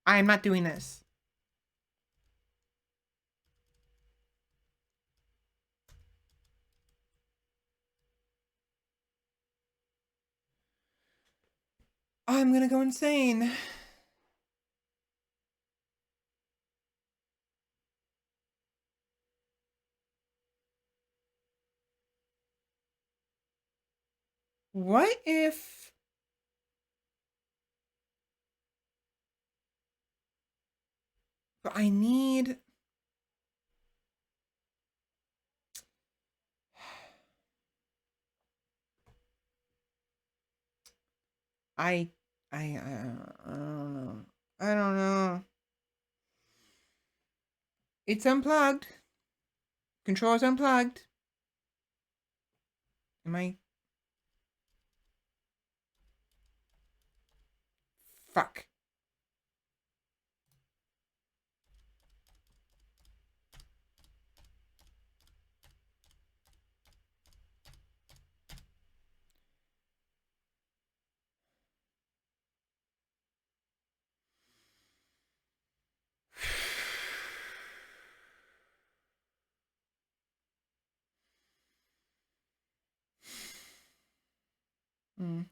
I am not doing this. I'm gonna go insane. What if... But I need... I I don't know. I don't know. It's unplugged. Controller's unplugged. Am I... Fuck. Hmm.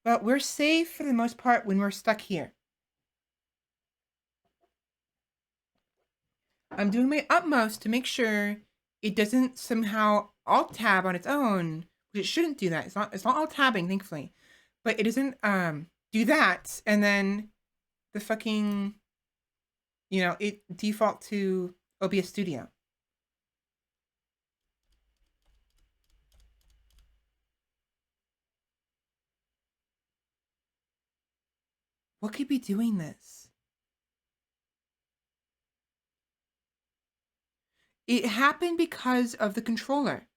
But we're safe for the most part when we're stuck here. I'm doing my utmost to make sure it doesn't somehow alt tab on its own, which it shouldn't do that. It's not alt tabbing, thankfully. But it doesn't do that and then the fucking, you know, it default to OBS Studio. What could be doing this? It happened because of the controller.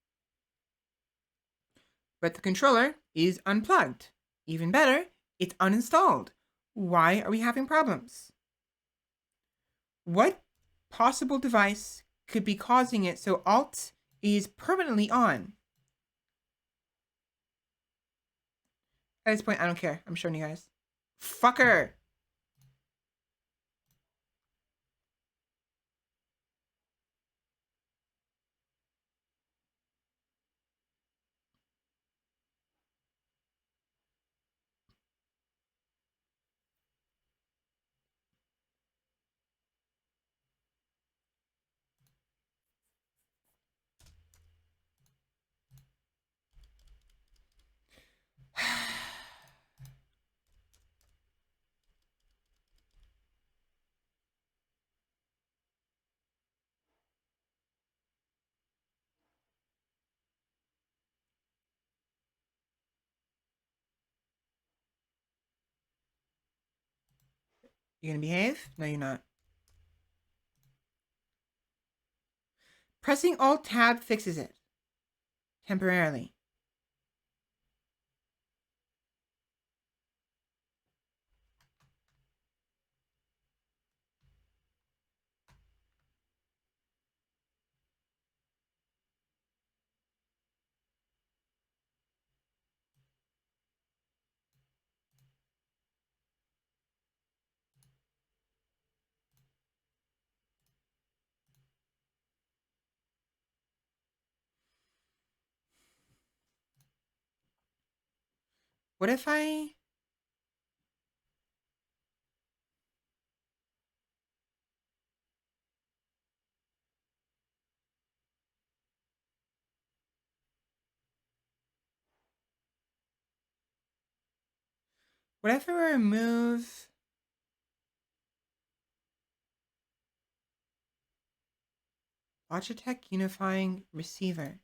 But the controller is unplugged. Even better, it's uninstalled. Why are we having problems? What possible device could be causing it so Alt is permanently on? At this point, I don't care. I'm showing you guys. Fucker! You gonna behave? No, you're not. Pressing Alt Tab fixes it. Temporarily. What if I... What if I remove... Logitech Unifying Receiver?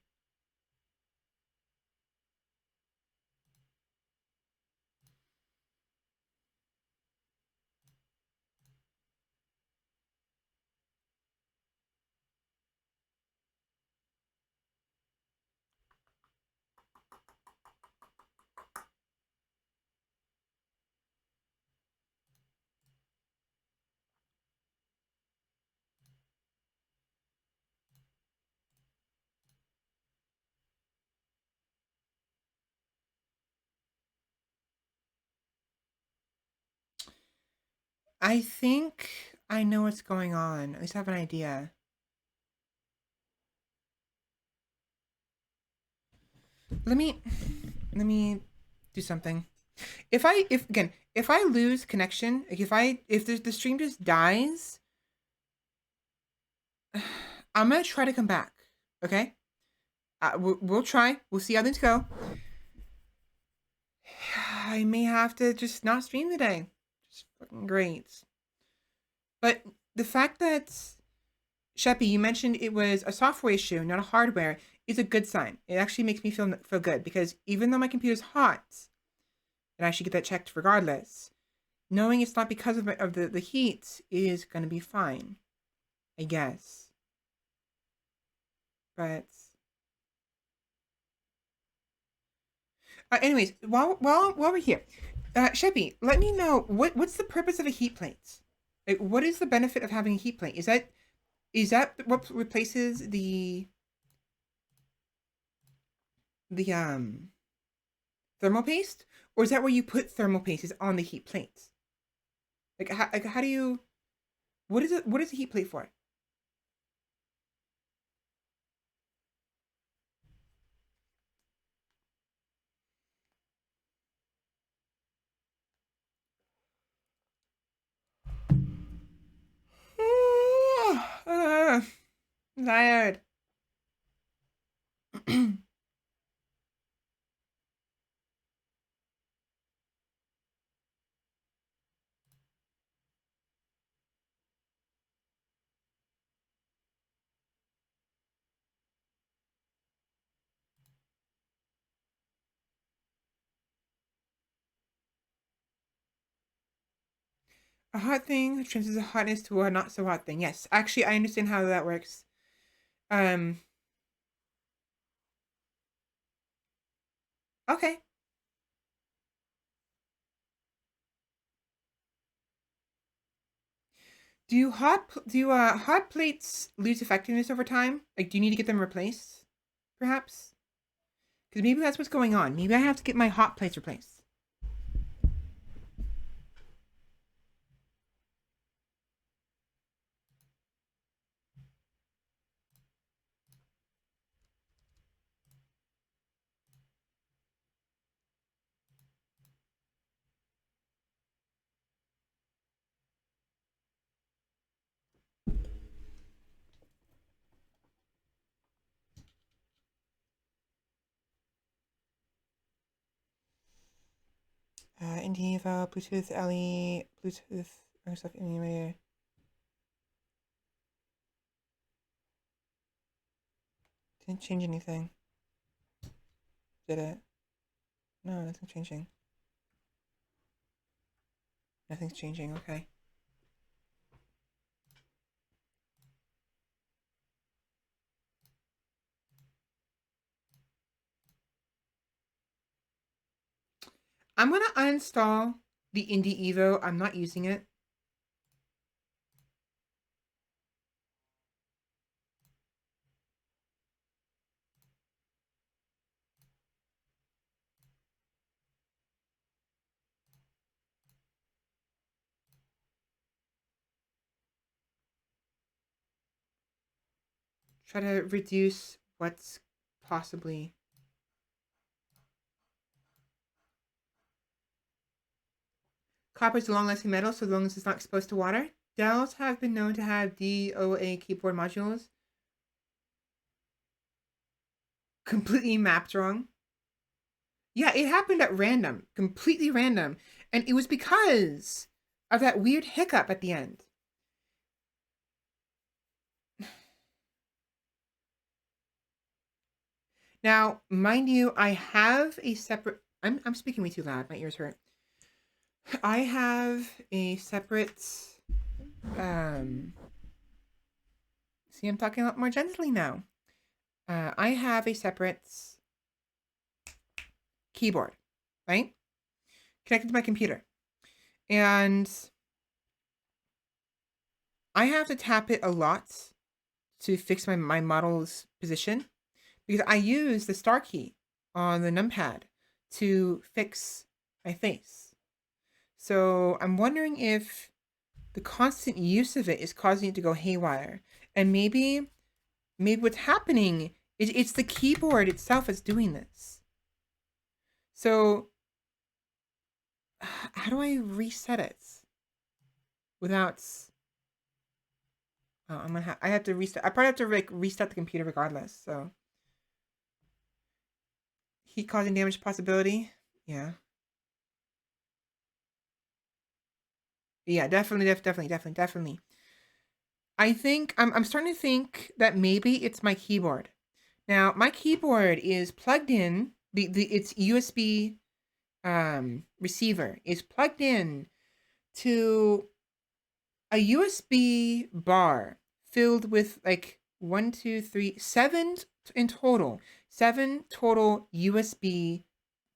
I think I know what's going on. At least I have an idea. Let me do something. If I lose connection, like if the stream just dies, I'm gonna try to come back. Okay? We'll try. We'll see how things go. I may have to just not stream today. Just fucking great. But the fact that Sheppy, you mentioned it was a software issue, not a hardware, is a good sign. It actually makes me feel good because even though my computer's hot, and I should get that checked regardless, knowing it's not because of the heat is going to be fine, I guess. But anyways, while we're here, Sheppy, let me know what's the purpose of a heat plate? Like, what is the benefit of having a heat plate? Is that what replaces the thermal paste, or is that where you put thermal paste is on the heat plate? Like how do you? What is it? What is the heat plate for? Tired. A hot thing transfers a hotness to a not so hot thing. Yes, actually, I understand how that works. Okay. Hot plates lose effectiveness over time? Like, do you need to get them replaced? Perhaps? Because maybe that's what's going on. Maybe I have to get my hot plates replaced. Indiva, Bluetooth, LE, Bluetooth, Microsoft Emulator. Didn't change anything. Did it? No, nothing's changing. Nothing's changing, okay. I'm gonna uninstall the Indie Evo. I'm not using it. Try to reduce what's possibly. Copper is a long-lasting metal, so long as it's not exposed to water. Dells have been known to have DOA keyboard modules completely mapped wrong. Yeah, it happened at random, completely random. And it was because of that weird hiccup at the end. Now, mind you, I have a separate. I'm speaking way too loud. My ears hurt. I have a separate. See, I'm talking a lot more gently now. I have a separate keyboard, right? Connected to my computer. And I have to tap it a lot to fix my model's position because I use the star key on the numpad to fix my face. So I'm wondering if the constant use of it is causing it to go haywire. And maybe what's happening is it's the keyboard itself that's doing this. So how do I reset it without? Oh, I have to restart. I probably have to restart the computer regardless. So Heat causing damage possibility. Yeah. Yeah, definitely. I think I'm starting to think that maybe it's my keyboard. Now, my keyboard is plugged in. Its USB receiver is plugged in to a USB bar filled with like 1, 2, 3, 7 in total. 7 total USB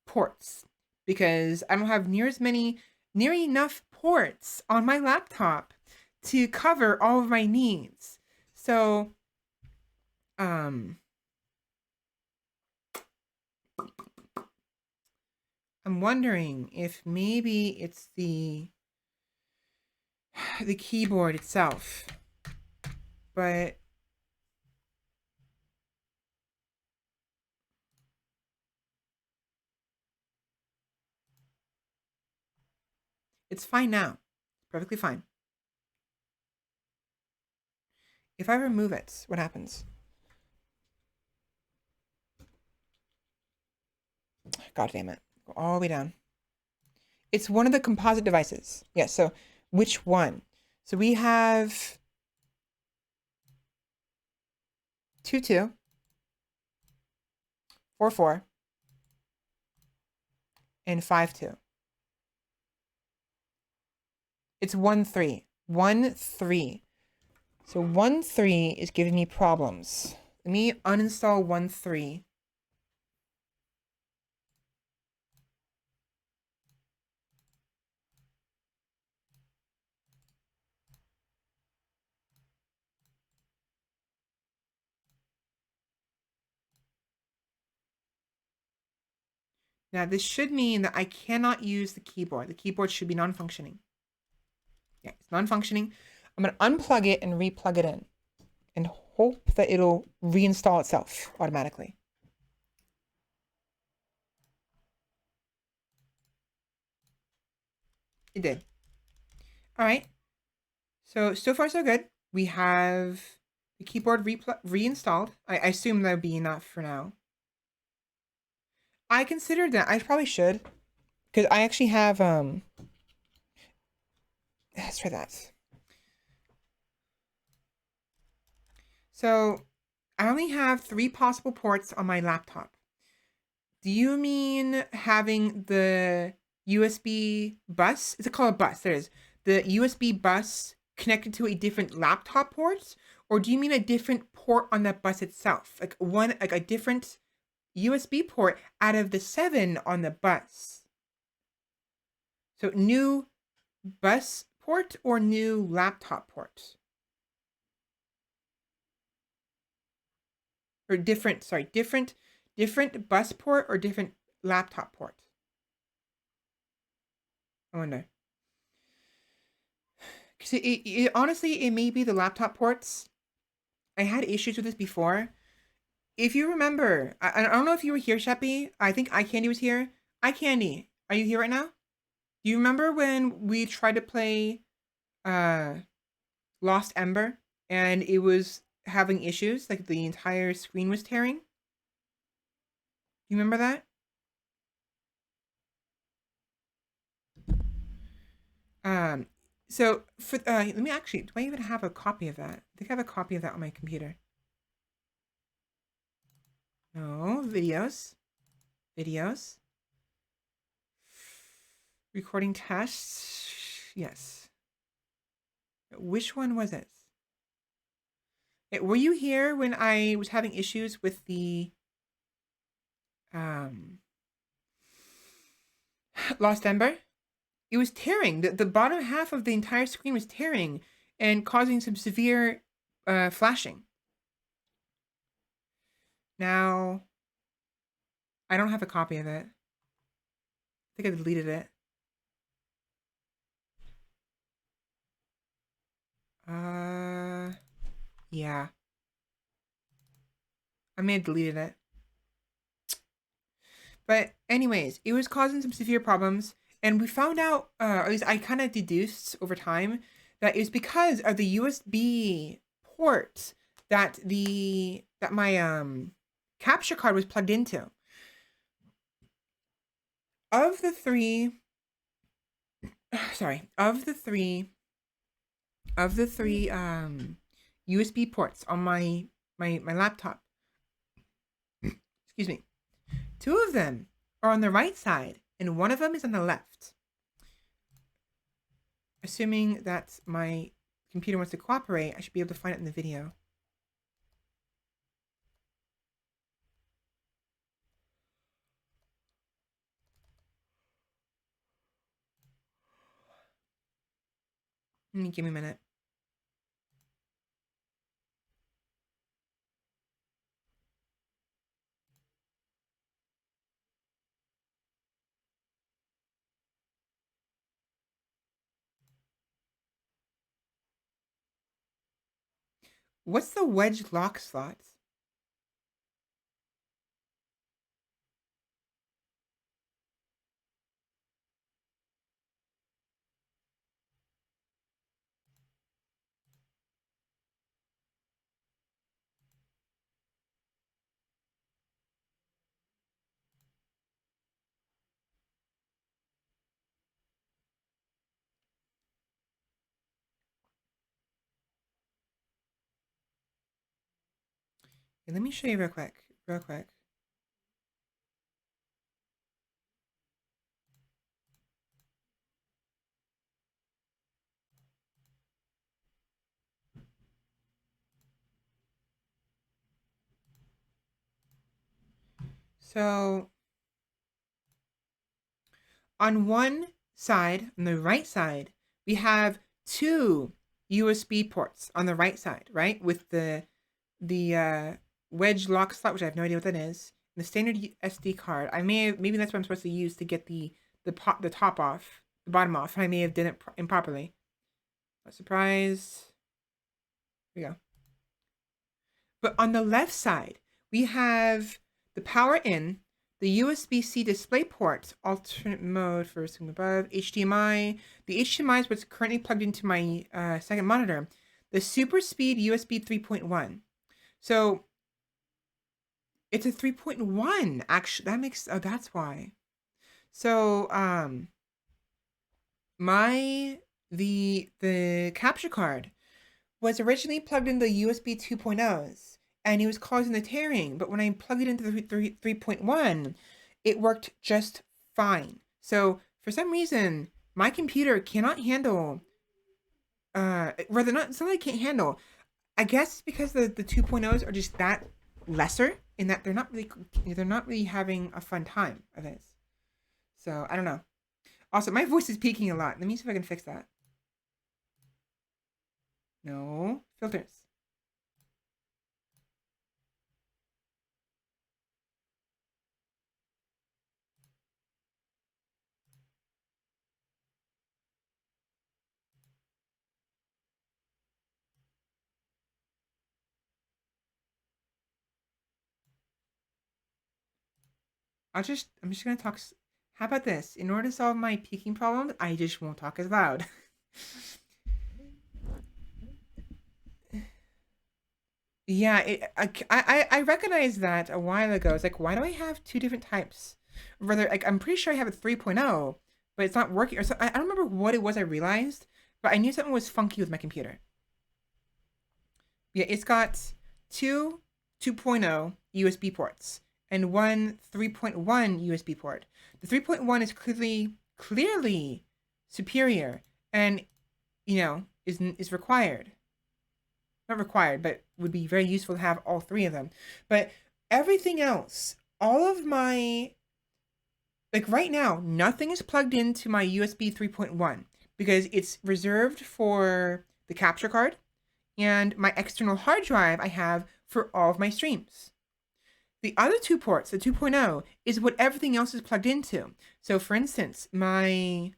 ports because I don't have near enough ports on my laptop to cover all of my needs. So, I'm wondering if maybe it's the keyboard itself. But it's fine now. Perfectly fine. If I remove it, what happens? God damn it. Go all the way down. It's one of the composite devices. Yes, so which one? So we have 2.2, 4.4, and 5.2. It's 1.3. 1.3. So 1.3 is giving me problems. Let me uninstall 1.3. Now this should mean that I cannot use the keyboard. The keyboard should be non-functioning. Yeah, it's non-functioning. I'm going to unplug it and replug it in and hope that it'll reinstall itself automatically. It did. All right. So far so good. We have the keyboard reinstalled. I assume that would be enough for now. I considered that. I probably should. Because I actually have, let's try that. So, I only have 3 possible ports on my laptop. Do you mean having the USB bus? Is it called a bus? There is. The USB bus connected to a different laptop port? Or do you mean a different port on that bus itself? Like a different USB port out of the 7 on the bus? So new bus port or new laptop port? Or different bus port or different laptop port? I wonder. Because honestly, it may be the laptop ports. I had issues with this before. If you remember, I don't know if you were here, Sheppy. I think iCandy was here. iCandy, are you here right now? Do you remember when we tried to play Lost Ember and it was having issues? Like the entire screen was tearing? You remember that? So for let me actually, do I even have a copy of that? I think I have a copy of that on my computer. No, videos. Recording tests. Yes. Which one was it? Were you here when I was having issues with the Lost Ember? It was tearing. The bottom half of the entire screen was tearing and causing some severe flashing. Now, I don't have a copy of it. I think I deleted it. Yeah. I may have deleted it. But anyways, it was causing some severe problems. And we found out, or at least I kind of deduced over time, that it was because of the USB port that my capture card was plugged into. of the three, of the three USB ports on my laptop, excuse me, two of them are on the right side and one of them is on the left. Assuming that my computer wants to cooperate, I should be able to find it in the video. Give me a minute. What's the wedge lock slot? Okay, let me show you real quick. So on one side, on the right side, we have two USB ports on the right side, right? With the wedge lock slot, which I have no idea what that is. And the standard SD card. Maybe that's what I'm supposed to use to get the top off, the bottom off. I may have done it improperly. Not surprised. Here we go. But on the left side, we have the power in, the USB-C display port, alternate mode for something above, HDMI. The HDMI is what's currently plugged into my second monitor. The super speed USB 3.1. So it's a 3.1. Actually, that makes, oh, that's why. So the capture card was originally plugged in the USB 2.0s and it was causing the tearing, but when I plugged it into the 3.1, it worked just fine. So for some reason, my computer cannot handle, rather not, it's not like it can't handle. I guess because the 2.0s are just that lesser in that they're not really having a fun time of this. So I don't know. Also, my voice is peaking a lot. Let me see if I can fix that. No, filters. I'm just gonna talk. How about this? In order to solve my peaking problem, I just won't talk as loud. Yeah, I recognized that a while ago. It's like, why do I have two different types? Rather, like, I'm pretty sure I have a 3.0, but it's not working. Or so, I don't remember what it was I realized, but I knew something was funky with my computer. Yeah, it's got two 2.0 USB ports and one 3.1 USB port. The 3.1 is clearly superior and, is required. Not required, but would be very useful to have all three of them. But everything else, all of my, like right now, nothing is plugged into my USB 3.1 because it's reserved for the capture card and my external hard drive I have for all of my streams. The other two ports, the 2.0, is what everything else is plugged into. So for instance, my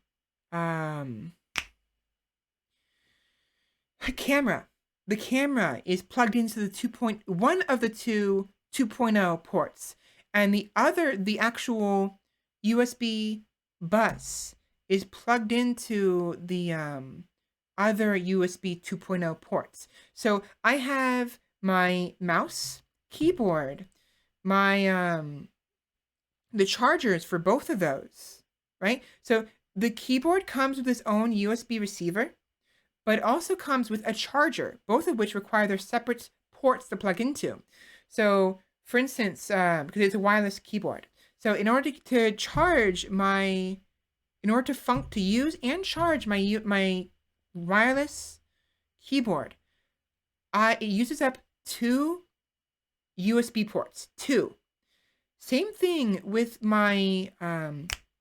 camera. The camera is plugged into the 2.1 of the two 2.0 ports. And the actual USB bus is plugged into the other USB 2.0 ports. So I have my mouse, keyboard, my the chargers for both of those right? So the keyboard comes with its own USB receiver, but it also comes with a charger, both of which require their separate ports to plug into. So, for instance, because it's a wireless keyboard, so in order to charge my, in order to use and charge my wireless keyboard, it uses up 2 USB ports. Two. Same thing with my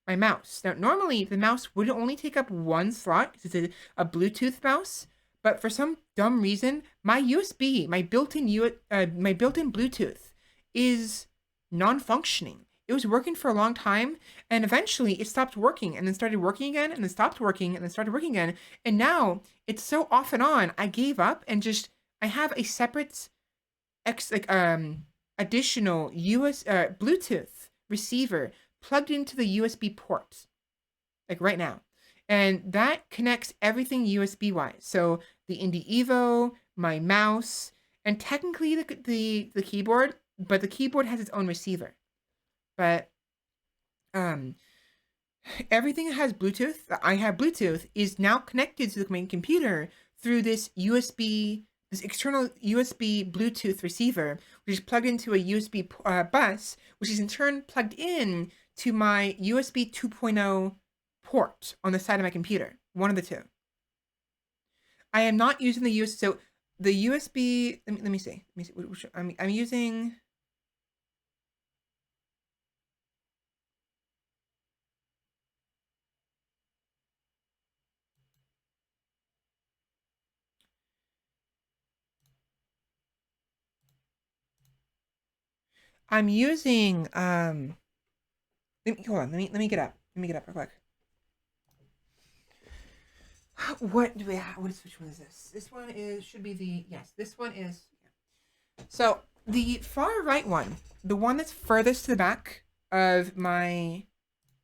mouse. Now, normally the mouse would only take up one slot because it's a Bluetooth mouse, but for some dumb reason, my USB, my built-in Bluetooth, is non-functioning. It was working for a long time, and eventually it stopped working, and then started working again, and then stopped working, and then started working again, and now it's so off and on. I gave up and just I have a separate additional Bluetooth receiver plugged into the USB port, like right now. And that connects everything USB wise. So the Indie Evo, my mouse, and technically the keyboard, but the keyboard has its own receiver. But um everything that has Bluetooth, that I have Bluetooth, is now connected to the main computer through this external USB Bluetooth receiver, which is plugged into a USB bus, which is in turn plugged in to my USB 2.0 port on the side of my computer. One of the two. I am not using the USB. So the USB. Let me see. I'm using. I'm using. Hold on. Let me get up. Let me get up real quick. What do we have? Which one is this? This one should be the, yes, this one is. So the far right one, the one that's furthest to the back of my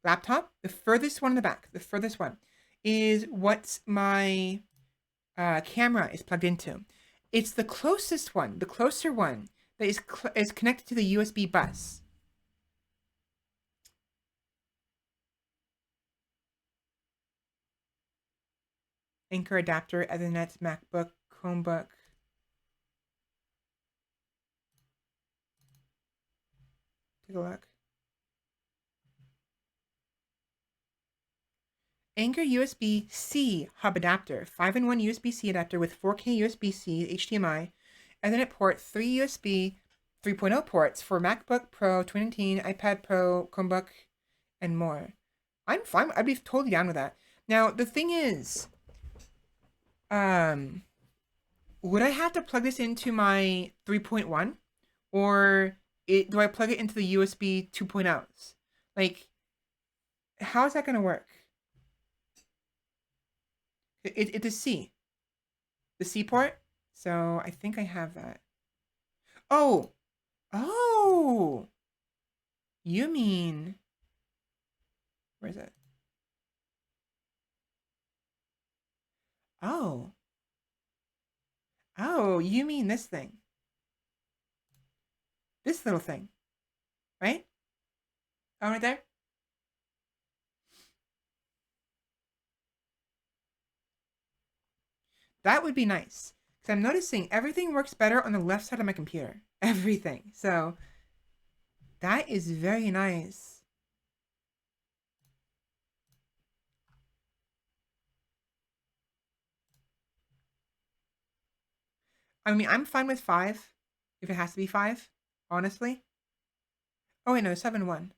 laptop, the furthest one in the back, the furthest one, is what my camera is plugged into. It's the closest one, the closer one, that is connected to the USB bus. Anchor adapter, Ethernet, MacBook, Chromebook. Take a look. Anchor USB-C hub adapter, 5-in-1 USB-C adapter with 4K USB-C HDMI, Ethernet port, 3 USB 3.0 ports for MacBook Pro 2019, iPad Pro, Chromebook, and more. I'm fine. I'd be totally down with that. Now, the thing is, would I have to plug this into my 3.1? Or do I plug it into the USB 2.0s? Like, how is that going to work? It's a C. The C port? So I think I have that. Oh! Oh! You mean... Where is it? Oh. Oh, you mean this thing. This little thing. Right? Oh, right there? That would be nice. Because I'm noticing everything works better on the left side of my computer. Everything. So, that is very nice. I mean, I'm fine with 5. If it has to be 5. Honestly. Oh, wait, no, 7.1.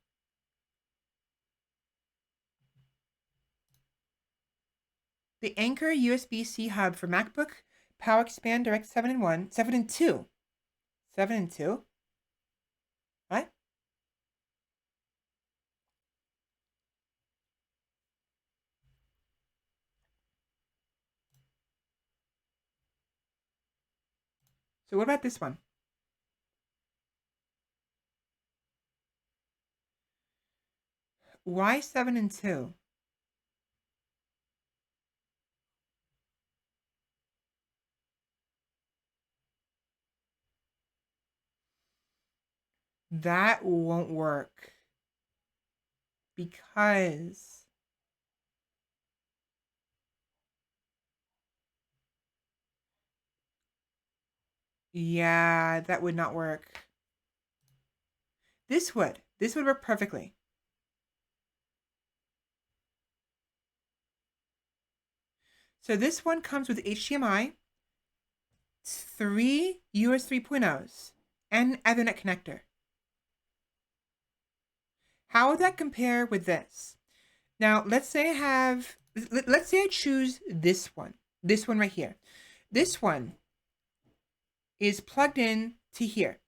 The Anchor USB-C hub for MacBook, Power Expand Direct 7-in-1, 7-in-2. 7-in-2? What? So what about this one? Why 7-in-2? That won't work. Because Yeah, that would not work. This would. This would work perfectly. So this one comes with HDMI, 3 US 3.0s, and Ethernet connector. How would that compare with this? Now, let's say I choose this one right here. This one is plugged in to here.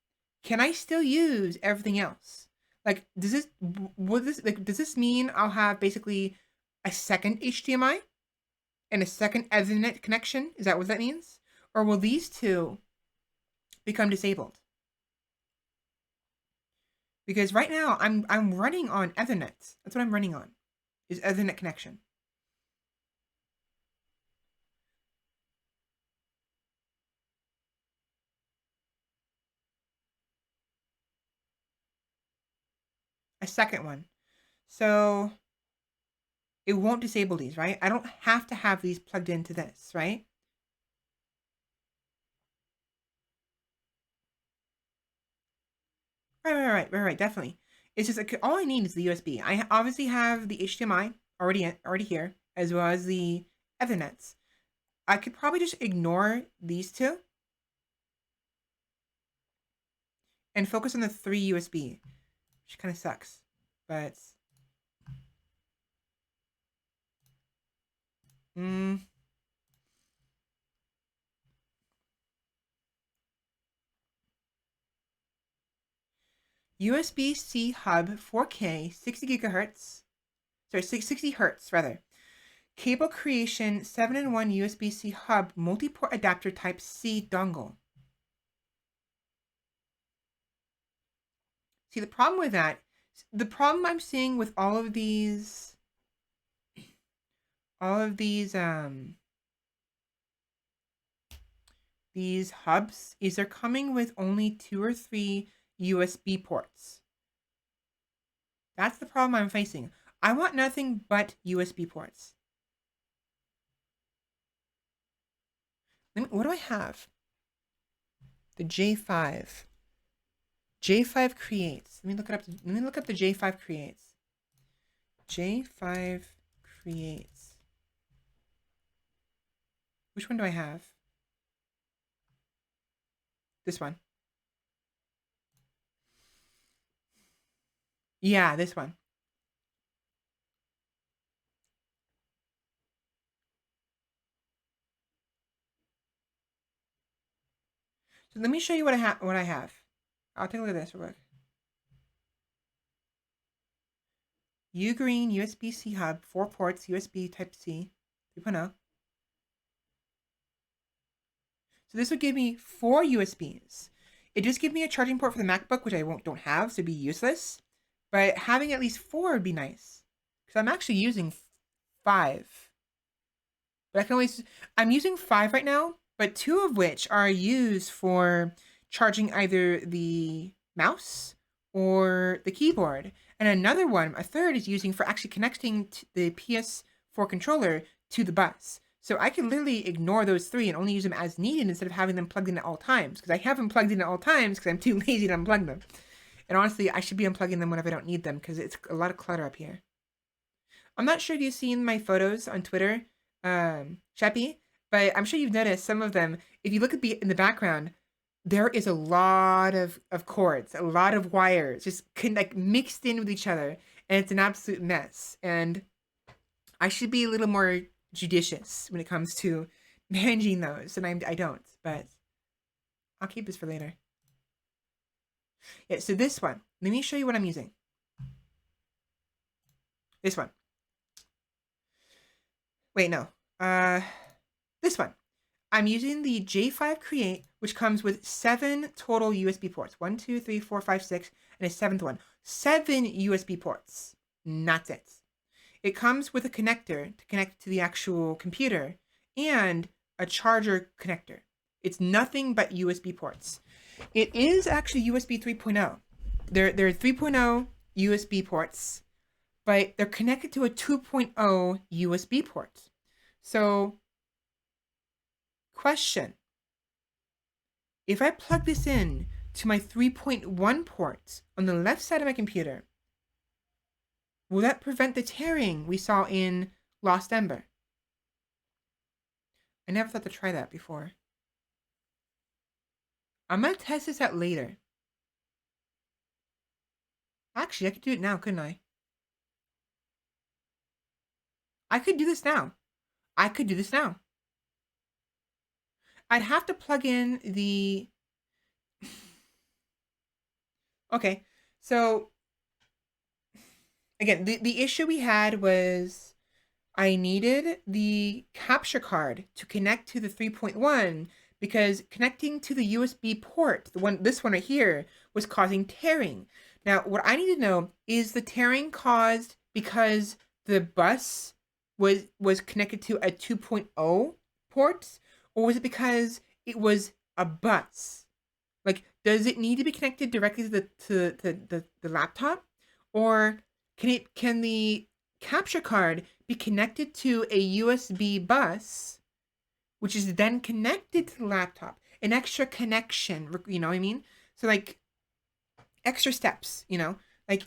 Can I still use everything else? Like, does this mean I'll have basically a second HDMI and a second Ethernet connection? Is that what that means? Or will these two become disabled? Because right now I'm running on Ethernet. That's what I'm running on, is Ethernet connection. A second one. So it won't disable these, right? I don't have to have these plugged into this, right? Right, definitely. It's just like, all I need is the USB. I obviously have the HDMI already here, as well as the Ethernets. I could probably just ignore these two and focus on the 3 USB, which kind of sucks, but USB-C hub 4K 60 gigahertz, sorry 60 hertz rather. Cable creation 7-in-1 USB-C hub multi-port adapter type C dongle. See, the problem with that, the problem I'm seeing with all of these these hubs is they're coming with only 2 or 3 USB ports. That's the problem I'm facing. I want nothing but USB ports. What do I have? The J5. J5 creates. Let me look it up. Let me look up the J5 creates. J5 creates. Which one do I have? This one. Yeah, this one. So let me show you what I have. I'll take a look at this real quick. Ugreen USB-C hub, 4 ports, USB Type-C 3.0. So this would give me 4 USBs. It does give me a charging port for the MacBook, which I don't have, so it'd be useless. But having at least 4 would be nice. Because I'm actually using 5. But I'm using 5 right now, but 2 of which are used for charging either the mouse or the keyboard. And another one, a third, is using for actually connecting the PS4 controller to the bus. So I can literally ignore those 3 and only use them as needed instead of having them plugged in at all times. Because I have them plugged in at all times because I'm too lazy to unplug them. And honestly, I should be unplugging them whenever I don't need them because it's a lot of clutter up here. I'm not sure if you've seen my photos on Twitter, Sheppy, but I'm sure you've noticed some of them. If you look at in the background, there is a lot of cords, a lot of wires, just like mixed in with each other, and it's an absolute mess. And I should be a little more judicious when it comes to managing those, and I don't, but I'll keep this for later. Yeah, so this one, let me show you what I'm using. This one. Wait, no. This one. I'm using the J5 Create, which comes with 7 total USB ports. 1, 2, 3, 4, 5, 6, and a 7th one. 7 USB ports. And that's it. It comes with a connector to connect to the actual computer and a charger connector. It's nothing but USB ports. It is actually USB 3.0. There are 3.0 USB ports, but they're connected to a 2.0 USB port. So, question. If I plug this in to my 3.1 port on the left side of my computer, will that prevent the tearing we saw in Lost Ember? I never thought to try that before. I'm gonna test this out later. Actually, I could do it now, couldn't I? I could do this now. I could do this now. I'd have to plug in the... Okay, so... Again, the issue we had was I needed the capture card to connect to the 3.1 because connecting to the USB port, this one right here, was causing tearing. Now, what I need to know is the tearing caused because the bus was connected to a 2.0 port, or was it because it was a bus? Like, does it need to be connected directly to the laptop, or can the capture card be connected to a USB bus, which is then connected to the laptop? An extra connection, you know what I mean? So like extra steps, you know, like.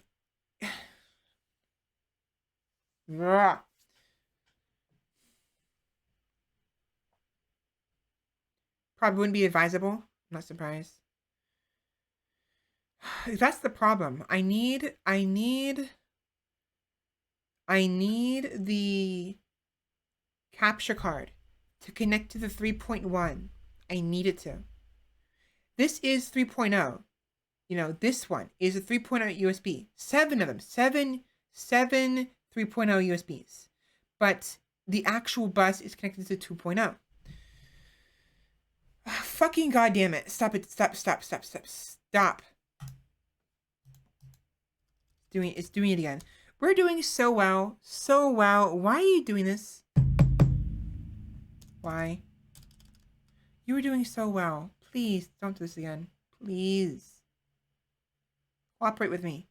Probably wouldn't be advisable. I'm not surprised. That's the problem. I need the capture card to connect to the 3.1. I need it to. This is 3.0. You know, this one is a 3.0 USB. 7 of them. Seven 3.0 USBs. But the actual bus is connected to 2.0. Fucking goddamn it. Stop it. Stop. It's doing it again. We're doing so well. So well. Why are you doing this? Why? You were doing so well. Please don't do this again. Please. Cooperate with me.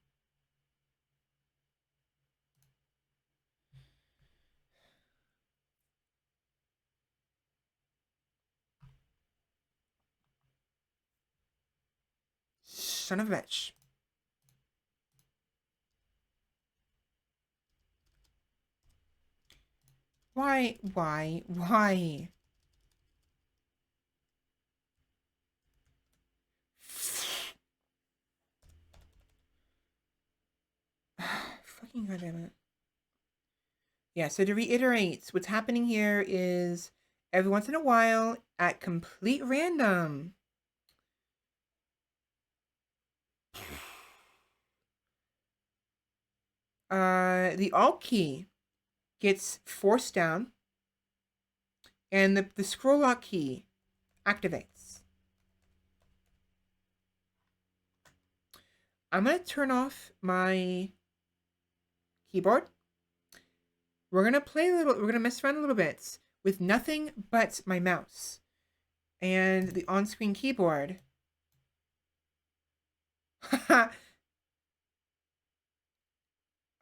Son of a bitch. Why? Fucking goddamn it. Yeah, so to reiterate, what's happening here is every once in a while, at complete random, the Alt key gets forced down and the scroll lock key activates. I'm going to turn off my keyboard. We're going to mess around a little bit with nothing but my mouse and the on-screen keyboard.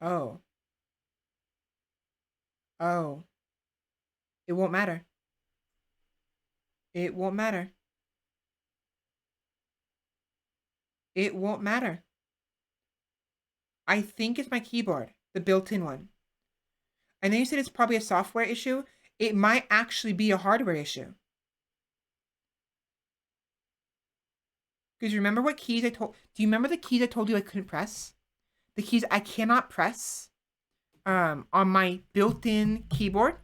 Oh. It won't matter. It won't matter. I think it's my keyboard, the built-in one. I know you said it's probably a software issue. It might actually be a hardware issue. Because remember what keys do you remember the keys I told you I couldn't press? The keys I cannot press on my built-in keyboard?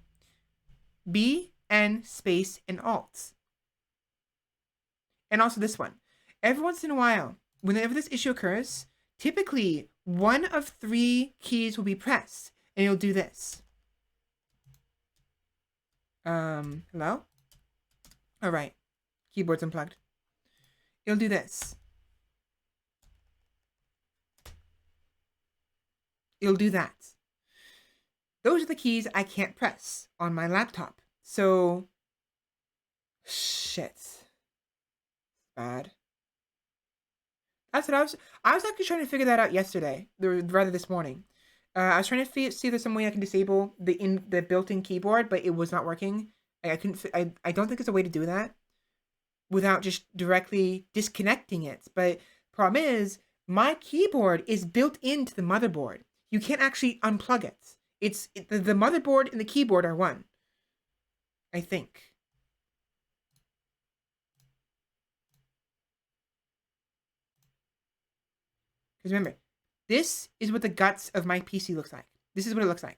B, N, space, and Alt. And also this one. Every once in a while, whenever this issue occurs, typically one of 3 keys will be pressed, and you'll do this. Hello? All right. Keyboard's unplugged. It'll do this. It'll do that. Those are the keys I can't press on my laptop. So, shit. Bad. That's what I was actually trying to figure that out yesterday, rather this morning. I was trying to see if there's some way I can disable the built-in keyboard, but it was not working. I couldn't. I don't think there's a way to do that. without just directly disconnecting it. But problem is, my keyboard is built into the motherboard. You can't actually unplug it. The motherboard and the keyboard are one, I think. Because remember, this is what the guts of my PC looks like. This is what it looks like.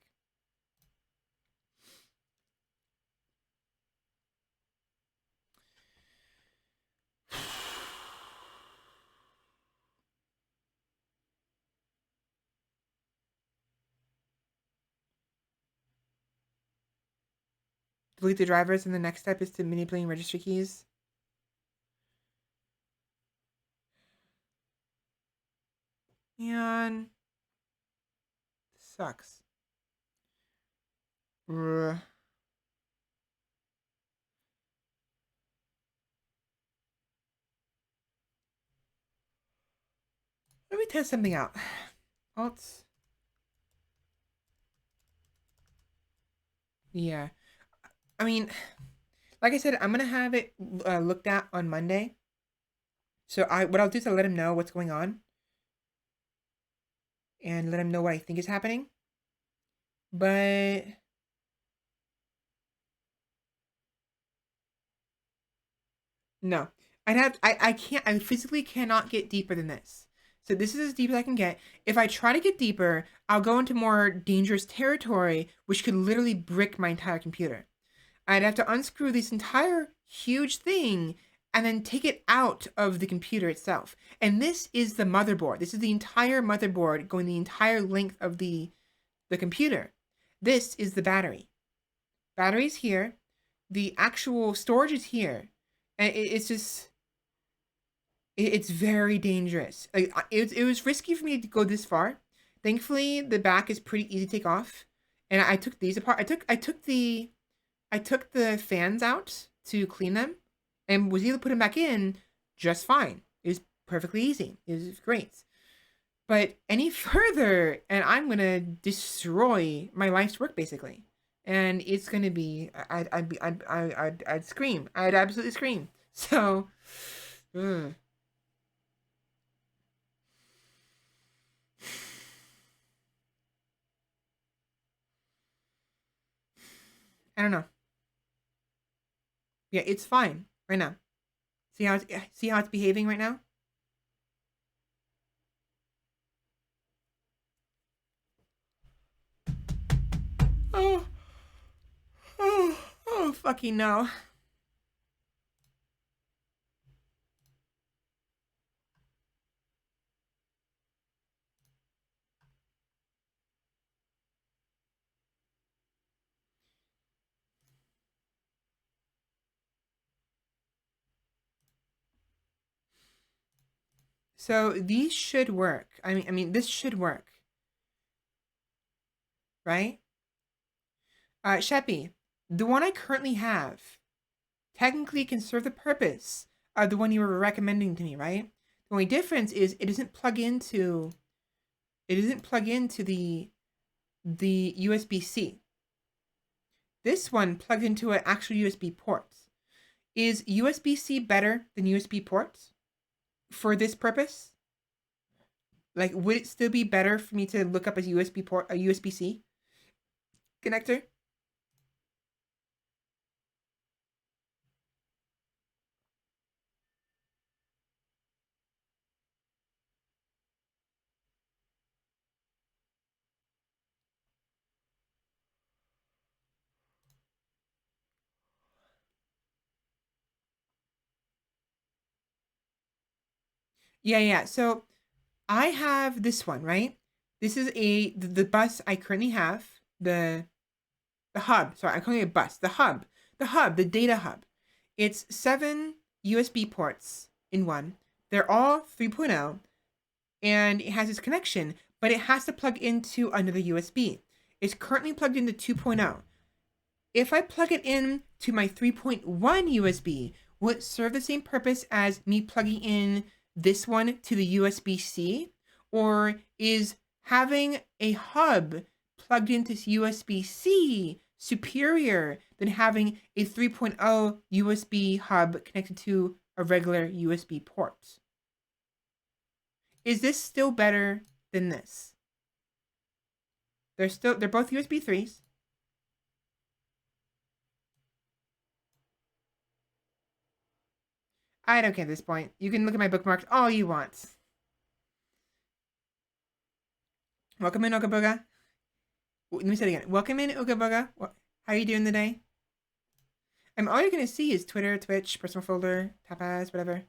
Delete the drivers, and the next step is to manipulating registry keys. Man, sucks. Let me test something out. Alt. Yeah. I mean, like I said, I'm gonna have it looked at on Monday. So what I'll do is I'll let him know what's going on, and let him know what I think is happening. But no, I physically cannot get deeper than this. So this is as deep as I can get. If I try to get deeper, I'll go into more dangerous territory, which could literally brick my entire computer. I'd have to unscrew this entire huge thing and then take it out of the computer itself. And this is the motherboard. This is the entire motherboard going the entire length of the computer. This is the battery. Battery's here. The actual storage is here. And it's just... It's very dangerous. Like, it was risky for me to go this far. Thankfully, the back is pretty easy to take off. And I took these apart. I took the fans out to clean them and was able to put them back in just fine. It was perfectly easy. It was great. But any further, and I'm going to destroy my life's work, basically. And it's going to be, I'd scream. I'd absolutely scream. So, I don't know. Yeah, it's fine right now. See how it's behaving right now? Oh, fucking no. So these should work. I mean, this should work, right? Sheppy, the one I currently have technically can serve the purpose of the one you were recommending to me, right? The only difference is it doesn't plug into the USB-C. This one plugged into an actual USB port. Is USB-C better than USB ports for this purpose? Like, would it still be better for me to look up a USB port, a USB-C connector? Yeah. So I have this one, right? This is the bus I currently have. The hub. Sorry, I'm calling it a bus. The hub. The data hub. It's 7 USB ports in one. They're all 3.0, and it has this connection, but it has to plug into another USB. It's currently plugged into 2.0. If I plug it in to my 3.1 USB, will it serve the same purpose as me plugging in this one to the USB-C? Or is having a hub plugged into USB-C superior than having a 3.0 USB hub connected to a regular USB port. Is this still better than this? They're both USB 3s. I don't care at this point. You can look at my bookmarks all you want. Welcome in, Okaboga. Let me say it again. Welcome in, Okaboga. How are you doing today? All you're going to see is Twitter, Twitch, personal folder, tapas, whatever.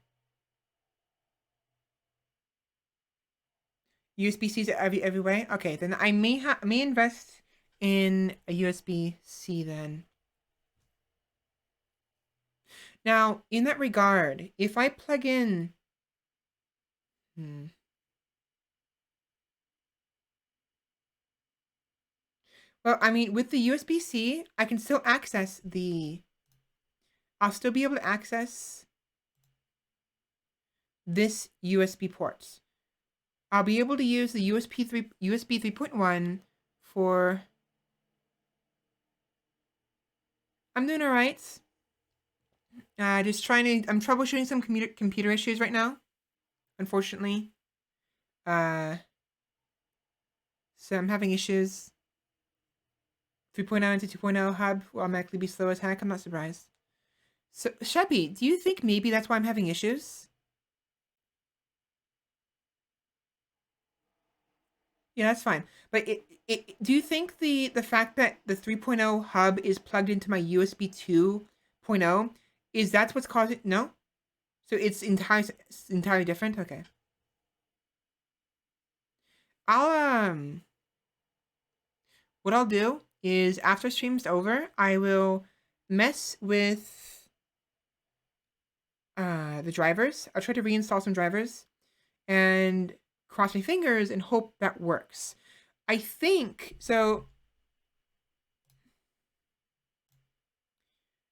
USB-Cs every way? Okay, then I may invest in a USB-C then. Now, in that regard, if I plug in... Well, I mean, with the USB-C, I can still access the... I'll still be able to access this USB port. I'll be able to use the USB 3.1 for... I'm doing all right. Just trying to... I'm troubleshooting some computer issues right now, unfortunately. So I'm having issues. 3.0 into 2.0 hub will automatically be slow as heck. I'm not surprised. So, Sheppy, do you think maybe that's why I'm having issues? Yeah, that's fine. But do you think the fact that the 3.0 hub is plugged into my USB 2.0 is that's what's causing? No, so it's entirely different. Okay. What I'll do is after stream's over, I will mess with the drivers. I'll try to reinstall some drivers and cross my fingers and hope that works. I think so.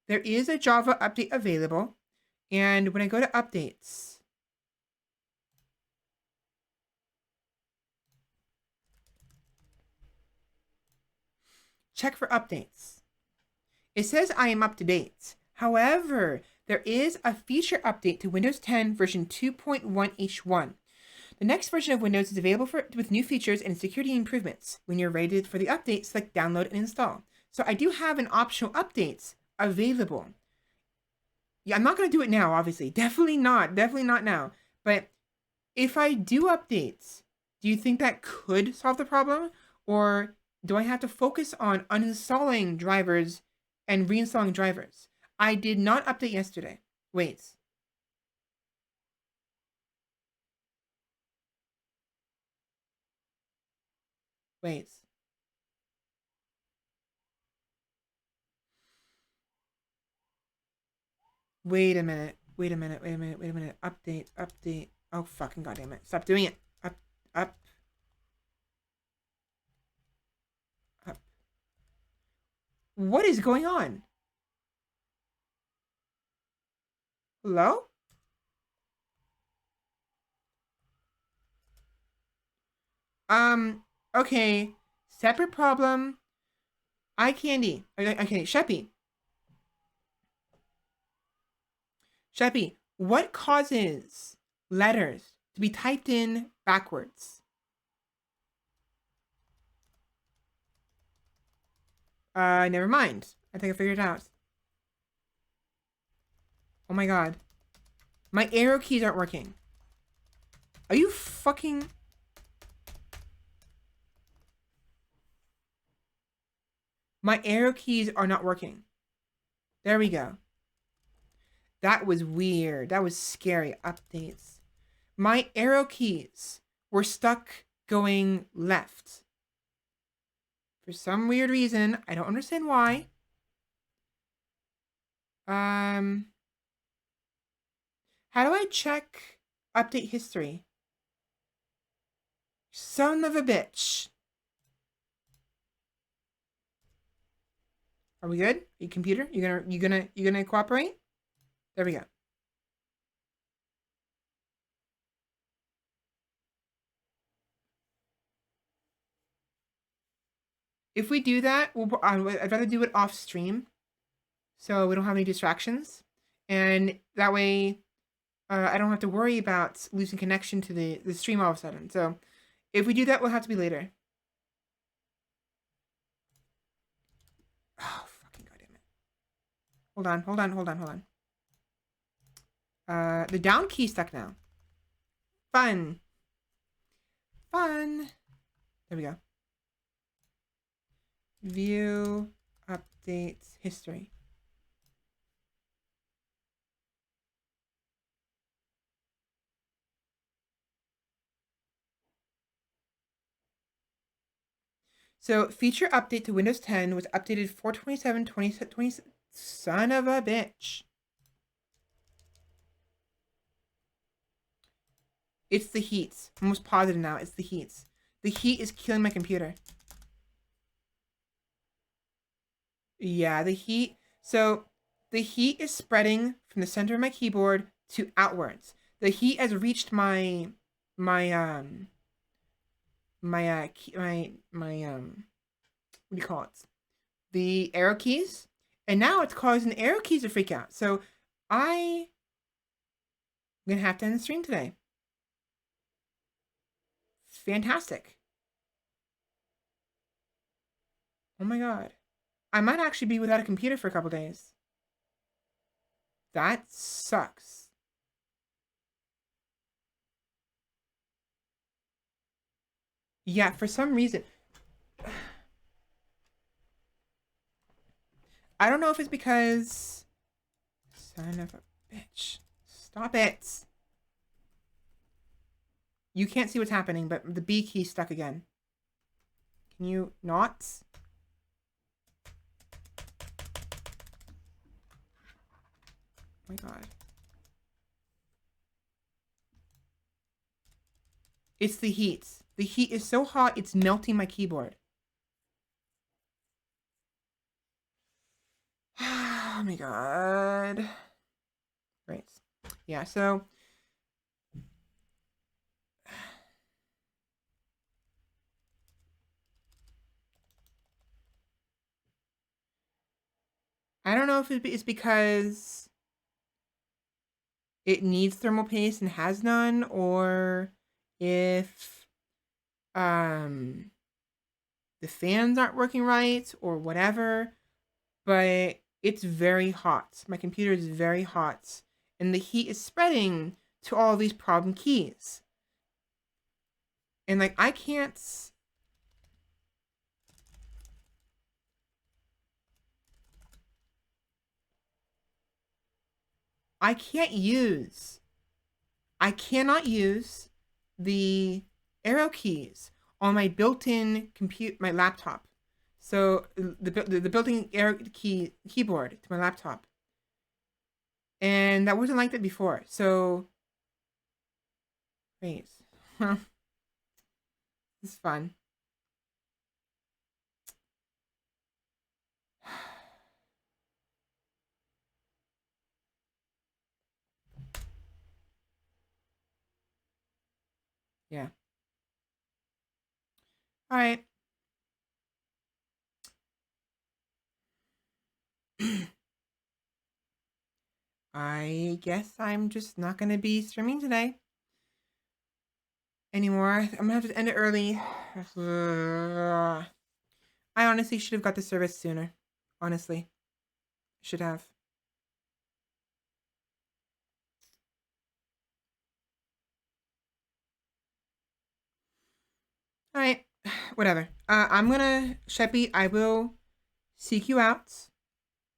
There is a Java update available, and when I go to updates, check for updates. It says I am up to date. However, there is a feature update to Windows 10 version 2.1H1. The next version of Windows is available with new features and security improvements. When you're ready for the update, select download and install. So I do have an optional updates available. Yeah, I'm not going to do it now, obviously. Definitely not now. But if I do updates, do you think that could solve the problem? Or do I have to focus on uninstalling drivers and reinstalling drivers? I did not update yesterday. Wait. Wait. Wait a minute. Update. Oh, fucking goddamn it. Stop doing it. Up. What is going on? Hello? Okay. Separate problem. Eye candy. Okay, Sheppy. Sheppy, what causes letters to be typed in backwards? Never mind. I think I figured it out. Oh my god. My arrow keys aren't working. Are you fucking... My arrow keys are not working. There we go. That was weird. That was scary. Updates. My arrow keys were stuck going left. For some weird reason. I don't understand why. How do I check update history? Son of a bitch. Are we good? Are you computer? You gonna cooperate? There we go. If we do that, I'd rather do it off stream, so we don't have any distractions, and that way I don't have to worry about losing connection to the stream all of a sudden. So if we do that, we'll have to be later. Oh, fucking goddamn it. Hold on. The down key stuck now. Fun. There we go. View updates history. So feature update to Windows 10 was updated 4/27/2020. Son of a bitch. It's the heat. I'm almost positive now. It's the heat. The heat is killing my computer. Yeah, the heat. So the heat is spreading from the center of my keyboard to outwards. The heat has reached my what do you call it? The arrow keys, and now it's causing the arrow keys to freak out. So I'm gonna have to end the stream today. It's fantastic. Oh my god. I might actually be without a computer for a couple days. That sucks. Yeah, for some reason. I don't know if it's because... Son of a bitch. Stop it. You can't see what's happening, but the B key's stuck again. Can you not? Oh my god. It's the heat. The heat is so hot, it's melting my keyboard. Oh my god. Right. Yeah, so... I don't know if it's because it needs thermal paste and has none, or if the fans aren't working right, or whatever, but it's very hot. My computer is very hot, and the heat is spreading to all these problem keys. And like, I can't I cannot use the arrow keys on my built-in my laptop. So the built-in arrow keyboard to my laptop. And that wasn't like that before. So wait. This is fun. Yeah. All right. I guess I'm just not going to be streaming today anymore. I'm going to have to end it early. I honestly should have got the service sooner. Honestly. Should have. All right. Whatever. I'm going to, Sheppy, I will seek you out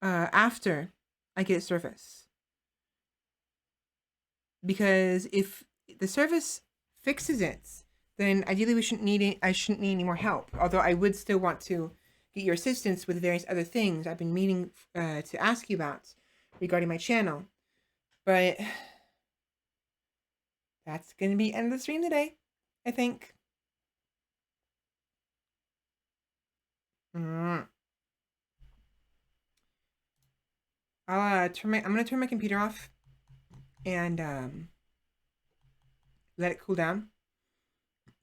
after I get service. Because if the service fixes it, then ideally I shouldn't need any more help. Although I would still want to get your assistance with various other things I've been meaning to ask you about regarding my channel. But that's going to be end of the stream today, I think. I'm going to turn my computer off and let it cool down.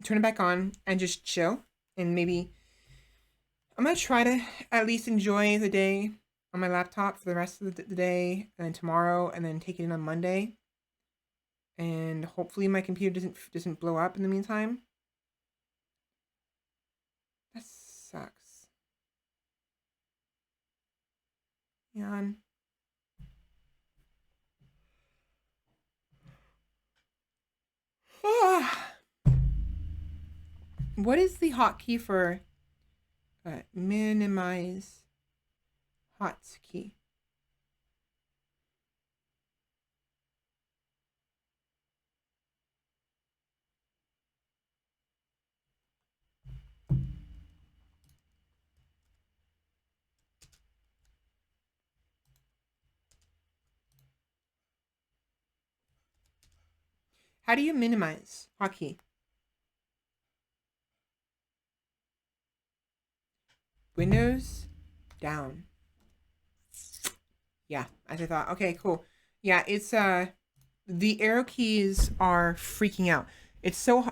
Turn it back on and just chill. And maybe I'm going to try to at least enjoy the day on my laptop for the rest of the day, and then tomorrow, and then take it in on Monday. And hopefully my computer doesn't blow up in the meantime. That sucks. Yawn. What is the hotkey for minimize hotkey? How do you minimize hotkey? Windows down. Yeah, as I thought. Okay, cool. Yeah, it's the arrow keys are freaking out. It's so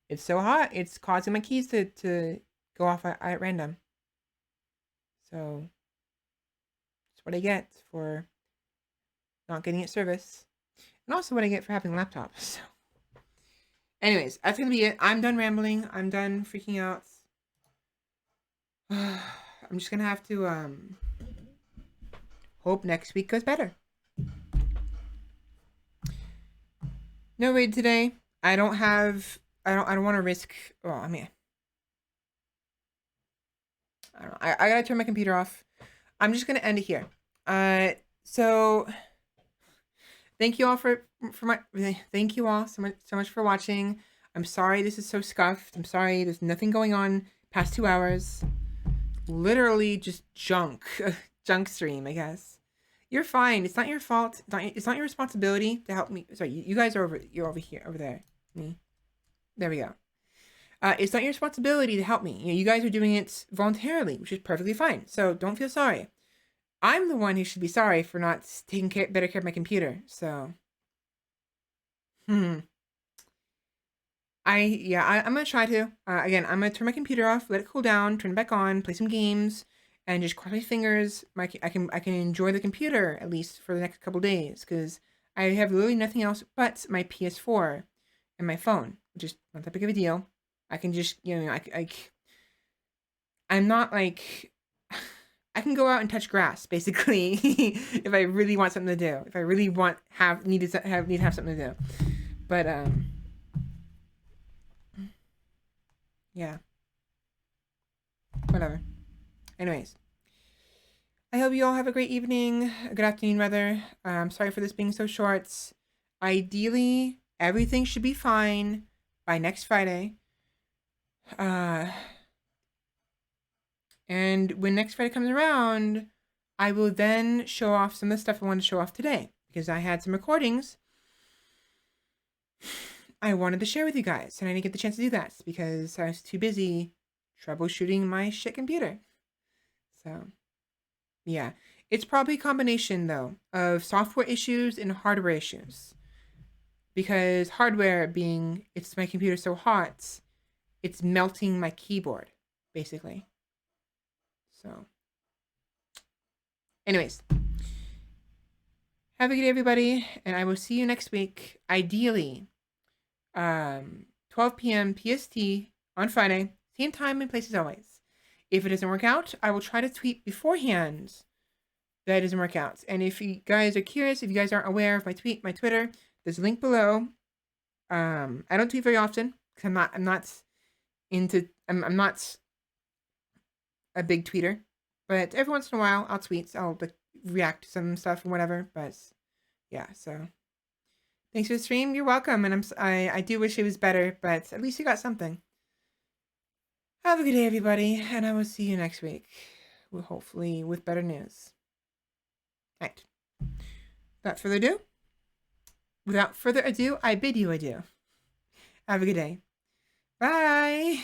it's so hot. It's causing my keys to go off at random. So that's what I get for not getting it service. And also what I get for having a laptop. So anyways, that's gonna be it. I'm done rambling. I'm done freaking out. I'm just gonna have to hope next week goes better. No raid today. I don't want to risk. Oh, I mean, I don't know. I gotta turn my computer off. I'm just gonna end it here. So thank you all thank you all so much for watching. I'm sorry this is so scuffed. I'm sorry there's nothing going on past 2 hours. Literally just junk stream, I guess. You're fine. It's not your fault. It's not your responsibility to help me. Sorry, you guys are you're over here, over there. Me. There we go. It's not your responsibility to help me. You guys are doing it voluntarily, which is perfectly fine. So don't feel sorry. I'm the one who should be sorry for not taking better care of my computer. So, I'm gonna try to. Again, I'm gonna turn my computer off, let it cool down, turn it back on, play some games, and just cross my fingers. I can enjoy the computer at least for the next couple days because I have literally nothing else but my PS4 and my phone, which is not that big of a deal. I can just I'm not like I can go out and touch grass basically if I really want something to do. If I really need to have something to do. But yeah. Whatever. Anyways. I hope you all have a great evening, a good afternoon rather. Sorry for this being so short. Ideally, everything should be fine by next Friday. And when next Friday comes around, I will then show off some of the stuff I wanted to show off today because I had some recordings I wanted to share with you guys, and I didn't get the chance to do that because I was too busy troubleshooting my shit computer. So, yeah. It's probably a combination, though, of software issues and hardware issues. Because hardware being, it's my computer so hot, it's melting my keyboard, basically. So, anyways. Have a good day, everybody, and I will see you next week. Ideally, 12 p.m. PST on Friday, same time and place as always. If it doesn't work out, I will try to tweet beforehand that it doesn't work out. And if you guys are curious, if you guys aren't aware of my Twitter, there's a link below. I don't tweet very often because I'm not a big tweeter, but every once in a while I'll tweet. I'll react to some stuff and whatever. But yeah, so thanks for the stream. You're welcome, and I do wish it was better, but at least you got something. Have a good day, everybody, and I will see you next week, hopefully with better news. Right. Without further ado, I bid you adieu. Have a good day. Bye.